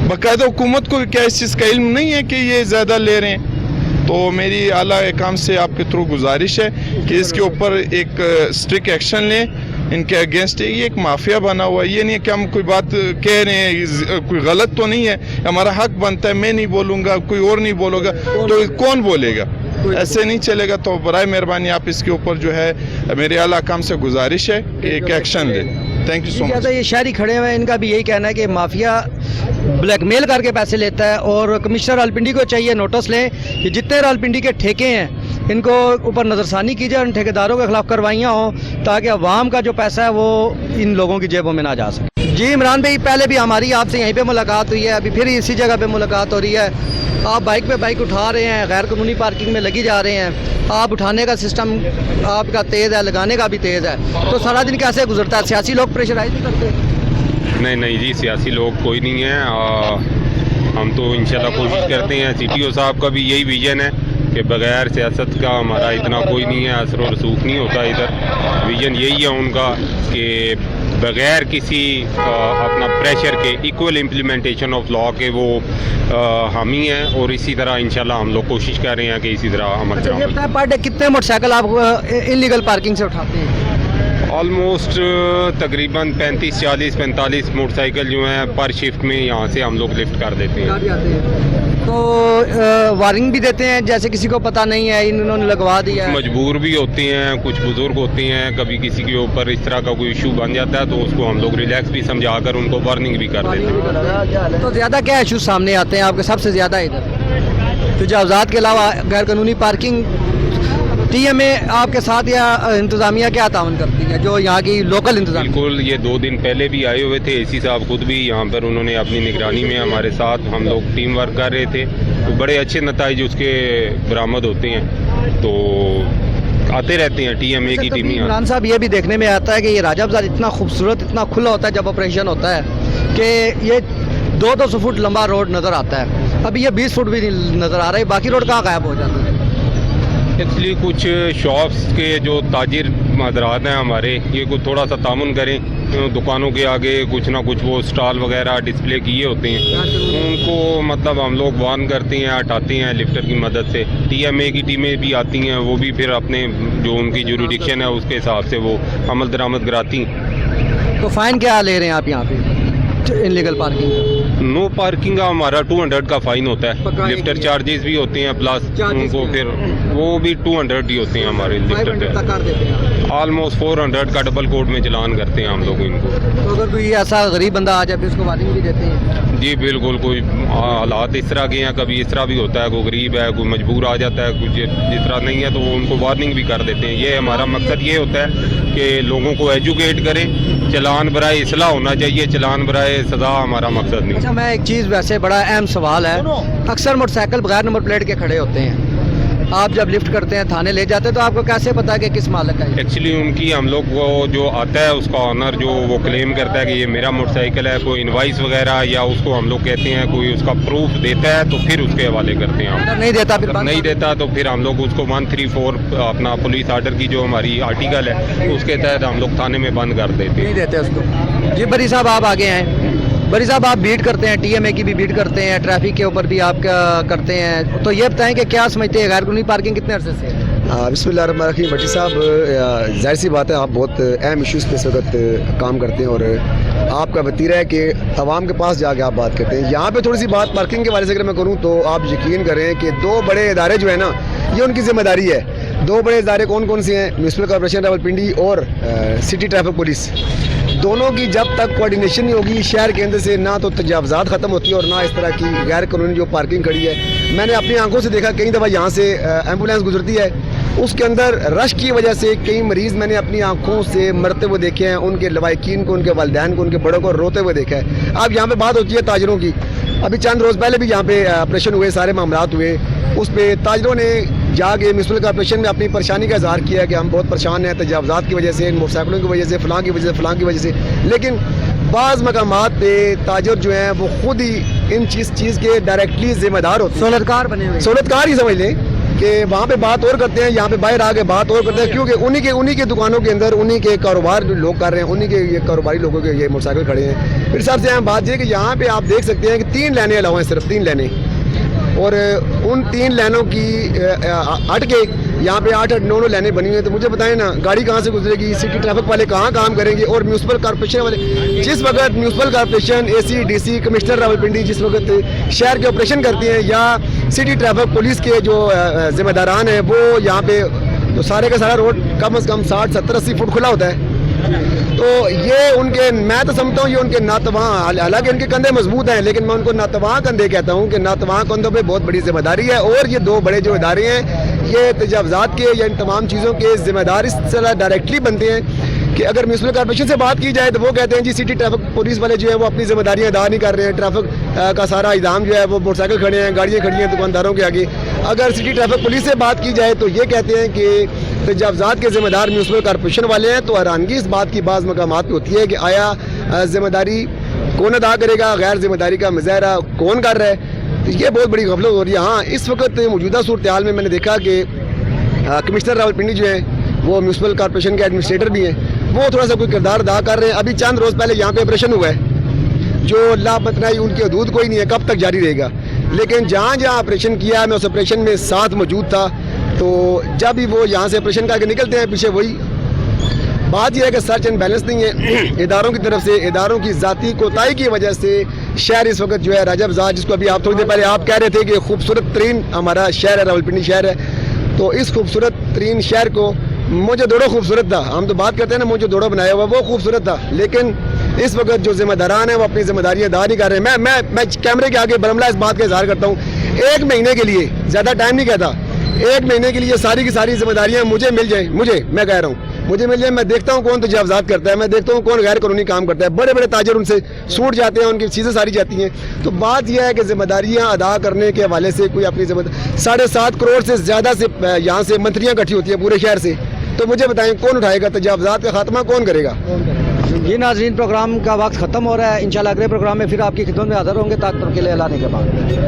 बाकायदा हुकूमत को क्या इस चीज़ का इल्म नहीं है कि ये ज़्यादा ले रहे हैं? तो मेरी आला काम से आपके थ्रू गुजारिश है कि इसके ऊपर एक स्ट्रिक्ट एक्शन लें इनके अगेंस्ट। ये एक माफिया बना हुआ है, ये नहीं है कि हम कोई बात कह रहे हैं कोई गलत तो नहीं है, हमारा हक बनता है, मैं नहीं बोलूँगा कोई और नहीं बोलेगा तो कौन बोलेगा? ऐसे नहीं चलेगा। तो बराए मेहरबानी आप इसके ऊपर जो है मेरे आला काम से गुजारिश है कि एक एक्शन लें। Thank you so much. ये शहरी खड़े हुए हैं, इनका भी यही कहना है कि माफिया ब्लैकमेल करके पैसे लेता है और कमिश्नर रावलपिंडी को चाहिए नोटिस लें कि जितने रावलपिंडी के ठेके हैं इनको ऊपर नज़रसानी की जाए, उन ठेकेदारों के खिलाफ कार्रवाइयाँ हों ताकि अवाम का जो पैसा है वो इन लोगों की जेबों में ना जा सके। जी इमरान भाई, पहले भी हमारी आपसे यहीं पे मुलाकात हुई है, अभी फिर इसी जगह पे मुलाकात हो रही है। आप बाइक पे बाइक उठा रहे हैं, गैर कानूनी पार्किंग में लगी जा रहे हैं, आप उठाने का सिस्टम आपका तेज़ है, लगाने का भी तेज़ है, तो सारा दिन कैसे गुजरता है? सियासी लोग प्रेशराइज नहीं करते? नहीं जी, सियासी लोग कोई नहीं है। हम तो इंशाल्लाह कोशिश करते हैं, CTO साहब का भी यही विज़न है कि बगैर सियासत का हमारा इतना कोई नहीं है, असर और रसूख नहीं होता इधर। विज़न यही है उनका कि बगैर किसी अपना प्रेशर के इक्वल इम्प्लीमेंटेशन ऑफ लॉ के वो हामी हैं और इसी तरह इंशाल्लाह हम लोग कोशिश कर रहे हैं कि इसी तरह अमल कराएं। पर डे कितने मोटरसाइकिल आप इलीगल पार्किंग से उठाते हैं? ऑलमोस्ट तकरीबन 35, 40, 45 मोटरसाइकिल जो हैं पर शिफ्ट में यहाँ से हम लोग लिफ्ट कर देते हैं। तो वार्निंग भी देते हैं जैसे किसी को पता नहीं है इन्होंने लगवा दिया है? मजबूर भी होते हैं, कुछ बुजुर्ग होते हैं, कभी किसी के ऊपर इस तरह का कोई इशू बन जाता है तो उसको हम लोग रिलैक्स भी समझा कर उनको वार्निंग भी कर देते हैं। तो ज़्यादा क्या इशू सामने आते हैं आपके सबसे ज़्यादा इधर? तजावुज़ात के अलावा गैर कानूनी पार्किंग, TMA आपके साथ या इंतज़ामिया क्या ताउन करती है जो यहाँ की लोकल इंतज़ाम? बिल्कुल, ये 2 दिन पहले भी आए हुए थे, AC साहब खुद भी यहाँ पर, उन्होंने अपनी निगरानी में हमारे साथ हम लोग टीम वर्क कर रहे थे, तो बड़े अच्छे नताइज उसके बरामद होते हैं, तो आते रहते हैं TMA की टीम। इमरान साहब, ये भी देखने में आता है कि ये राजा बाजार इतना खूबसूरत, इतना खुला होता है जब ऑपरेशन होता है कि ये 200 फुट लंबा रोड नज़र आता है, अभी ये 20 फुट भी नहीं नज़र आ रहा है, बाकी रोड कहाँ गायब हो जाता है? एक्चुअली कुछ शॉप्स के जो ताजिर हजरात हैं हमारे, ये कुछ थोड़ा सा तामुन करें, दुकानों के आगे कुछ ना कुछ वो स्टॉल वगैरह डिस्प्ले किए होते हैं, उनको मतलब हम लोग वार्न करते हैं, हटाते हैं लिफ्टर की मदद से। TMA की टीमें भी आती हैं, वो भी फिर अपने जो उनकी जुरिडिक्शन है उसके हिसाब से वो अमल दरामद कराती हैं। तो फ़ाइन क्या ले रहे हैं आप यहाँ पे इनलीगल पार्किंग? नो पार्किंग का हमारा 200 का फ़ाइन होता है, लिफ्टर चार्जेस भी होते हैं प्लस उनको फिर वो भी 200 ही होते हैं हमारे लिफ्टर। ऑलमोस्ट 400 का डबल कोड में चलान करते हैं हम लोग इनको। तो अगर कोई ऐसा गरीब बंदा आ जाए फिर उसको वार्निंग भी देते हैं? जी बिल्कुल, कोई हालात इस तरह के हैं, कभी इस तरह भी होता है, कोई गरीब है, कोई मजबूर आ जाता है, कुछ जिस तरह नहीं है तो वो उनको वार्निंग भी कर देते हैं। ये हमारा मकसद ये होता है कि लोगों को एजुकेट करें, चलान बराए इसलाह होना चाहिए, चलान बराए सज़ा हमारा मकसद नहीं। अच्छा, मैं एक चीज़, वैसे बड़ा अहम सवाल है, अक्सर मोटरसाइकिल बगैर नंबर प्लेट के खड़े होते हैं, आप जब लिफ्ट करते हैं, थाने ले जाते हैं, तो आपको कैसे पता है कि किस मालिक का है? एक्चुअली उनकी हम लोग वो जो आता है उसका ऑनर जो वो क्लेम करता है कि ये मेरा मोटरसाइकिल है, कोई इनवाइस वगैरह या उसको हम लोग कहते हैं कोई उसका प्रूफ देता है तो फिर उसके हवाले करते हैं हम। नहीं देता फिर नहीं देता तो फिर हम लोग उसको 134 अपना पुलिस आर्डर की जो हमारी आर्टिकल है उसके तहत हम लोग थाने में बंद कर देते हैं। नहीं देते उसको। जी बरी साहब, आप आगे हैं। बरी साहब, आप बीट करते हैं, TMA की भी बीट करते हैं, ट्रैफिक के ऊपर भी आप करते हैं, तो ये बताएं कि क्या समझते हैं गैर कानूनी पार्किंग कितने अरसे से है? बिस्मिल्लाहिर्रहमानिर्रहीम। भट्टी साहब, जाहिर सी बात है आप बहुत अहम इश्यूज़ पे इस वक्त काम करते हैं और आपका वतीरा है कि आवाम के पास जाके आप बात करते हैं। यहाँ पे थोड़ी सी बात पार्किंग के बारे से अगर मैं करूँ तो आप यकीन करें कि 2 बड़े इदारे जो है ना, ये उनकी जिम्मेदारी है। 2 बड़े इदारे कौन कौन से हैं? म्यूनसिपल कॉर्पोरेशन रावलपिंडी और सिटी ट्रैफिक पुलिस। दोनों की जब तक कोऑर्डिनेशन नहीं होगी शहर के अंदर से, ना तो तजावुज़ात ख़त्म होती है और ना इस तरह की गैर कानूनी जो पार्किंग खड़ी है। मैंने अपनी आंखों से देखा, कई दफ़ा यहाँ से एम्बुलेंस गुजरती है, उसके अंदर रश की वजह से कई मरीज़ मैंने अपनी आंखों से मरते हुए देखे हैं, उनके लवाकिन को, उनके वालिदैन को, उनके बड़ों को रोते हुए देखा है। अब यहाँ पे बात होती है ताजरों की, अभी चंद रोज़ पहले भी यहाँ पे ऑपरेशन हुए, सारे मामलात हुए, उस पर ताजरों ने जाके म्यूनसिपल कॉर्पोरेशन में अपनी परेशानी का इज़हार किया कि हम बहुत परेशान हैं तजावुज़ात की वजह से, मोटरसाइकिलों की वजह से, फ़लाँ की वजह से, फ़लाँ की वजह से। लेकिन बाज़ मकामात पे ताजर जो हैं वो खुद ही इन चीज़ के डायरेक्टली जिम्मेदार होते हैं, सहूलतकार बने हुए, सहूलतकार ही समझ लें कि वहाँ पे बात और करते हैं, यहाँ पे बाहर आके बात और करते हैं, क्योंकि उन्हीं के दुकानों के अंदर उन्हीं के कारोबार जो लोग कर रहे हैं, उन्हीं के ये कारोबारी लोगों के ये मोटरसाइकिल खड़े हैं। फिर हिसाब से यहाँ बात ये कि यहाँ पे आप देख सकते हैं कि 3 लाइनें अलाउ हैं, सिर्फ 3 लाइनें, और उन 3 लाइनों की हट के यहाँ पे 8-8, 9 लाइनें बनी हुई हैं। तो मुझे बताएं ना, गाड़ी कहाँ से गुजरेगी, सिटी ट्रैफिक वाले कहाँ काम करेंगे, और म्यूनसिपल कॉर्पोरेशन वाले, जिस वक्त municipal corporation, AC, DC, commissioner Rawalpindi जिस वक्त शहर के ऑपरेशन करती हैं, या सिटी ट्रैफिक पुलिस के जो जिम्मेदारान हैं, वो यहाँ पे तो सारे का सारा रोड कम से कम 60, 70, 80 फुट खुला होता है। तो ये उनके, मैं तो समझता हूँ ये उनके नातवां, हालांकि इनके कंधे मजबूत हैं, लेकिन मैं उनको नातवां कंधे कहता हूँ कि नातवां कंधों पे बहुत बड़ी जिम्मेदारी है। और ये 2 बड़े जो इदारे हैं, ये तजावज़ात के या इन तमाम चीज़ों के जिम्मेदार इस तरह डायरेक्टली बनते हैं कि अगर म्यूनसिपल कॉर्पोरेशन से बात की जाए तो वो कहते हैं जी सिटी ट्रैफिक पुलिस वाले जो है वो अपनी जिम्मेदारियां अदा नहीं कर रहे हैं, ट्रैफिक का सारा इंतजाम जो है वो मोटरसाइकिल खड़े हैं, गाड़ियाँ खड़ी हैं दुकानदारों के आगे। अगर सिटी ट्रैफिक पुलिस से बात की जाए तो ये कहते हैं कि तजावज़ात के जिम्मेदार म्यूनसिपल कॉर्पोरेशन वाले हैं। तो हैरानगी इस बात की बाज़ मकामात पर होती है कि आया जिम्मेदारी कौन अदा करेगा, गैर जिम्मेदारी का मुजाहरा कौन कर रहा है। तो ये बहुत बड़ी गफलत हो रही है। हाँ, इस वक्त मौजूदा सूरत हाल में मैंने देखा कि कमिश्नर रावलपिंडी जो है वो म्यूनसिपल कॉर्पोरेशन के एडमिनिस्ट्रेटर भी हैं, वो थोड़ा सा कोई किरदार अदा कर रहे हैं। अभी चंद रोज़ पहले यहाँ पे ऑपरेशन हुआ है, जो लापतनाई उनकी हदूद कोई नहीं है, कब तक जारी रहेगा। लेकिन जहाँ जहाँ ऑपरेशन किया, मैं उस ऑपरेशन में साथ मौजूद था। तो जब भी वो यहाँ से ऑपरेशन करके निकलते हैं, पीछे वही बात यह है कि सर्च एंड बैलेंस नहीं है इदारों की तरफ से, इदारों की ज़ाती कोताही की वजह से शहर इस वक्त जो है राजा बाज़ार, जिसको अभी आप थोड़ी देर पहले आप कह रहे थे कि खूबसूरत तरीन हमारा शहर है, रावलपिंडी शहर है। तो इस खूबसूरत तरीन शहर को मुझे दौड़ो खूबसूरत था, हम तो बात करते हैं ना मुझे दौड़ो बनाया हुआ, वो खूबसूरत था। लेकिन इस वक्त जो जिम्मेदारान हैं वो अपनी जिम्मेदारियां अदा नहीं कर रहे हैं। मैं कैमरे के आगे बरमला इस बात का इजहार करता हूँ, 1 महीने के लिए, ज़्यादा टाइम नहीं कहता, 1 महीने के लिए सारी की सारी जिम्मेदारियां मुझे मिल जाएं, मैं कह रहा हूँ मुझे मिल जाए। मैं देखता हूँ कौन तजावज़ात करता है, मैं देखता हूँ कौन गैर कानूनी काम करता है। बड़े बड़े ताजर उनसे छूट जाते हैं, उनकी चीज़ें सारी जाती हैं। तो बात यह है कि जिम्मेदारियाँ अदा करने के हवाले से कोई अपनी जिम्मेदारी, 7.5 करोड़ से ज़्यादा से यहाँ से मंत्रियाँ इकट्ठी होती हैं पूरे शहर से। तो मुझे बताएं कौन उठाएगा, तजावज़ात का खात्मा कौन करेगा। ये नाज़रीन, प्रोग्राम का वक्त ख़त्म हो रहा है। इंशाल्लाह अगले प्रोग्राम में फिर आपकी खिदमत में हाज़िर होंगे। तब तक के लिए अल्लाह ने के बाद।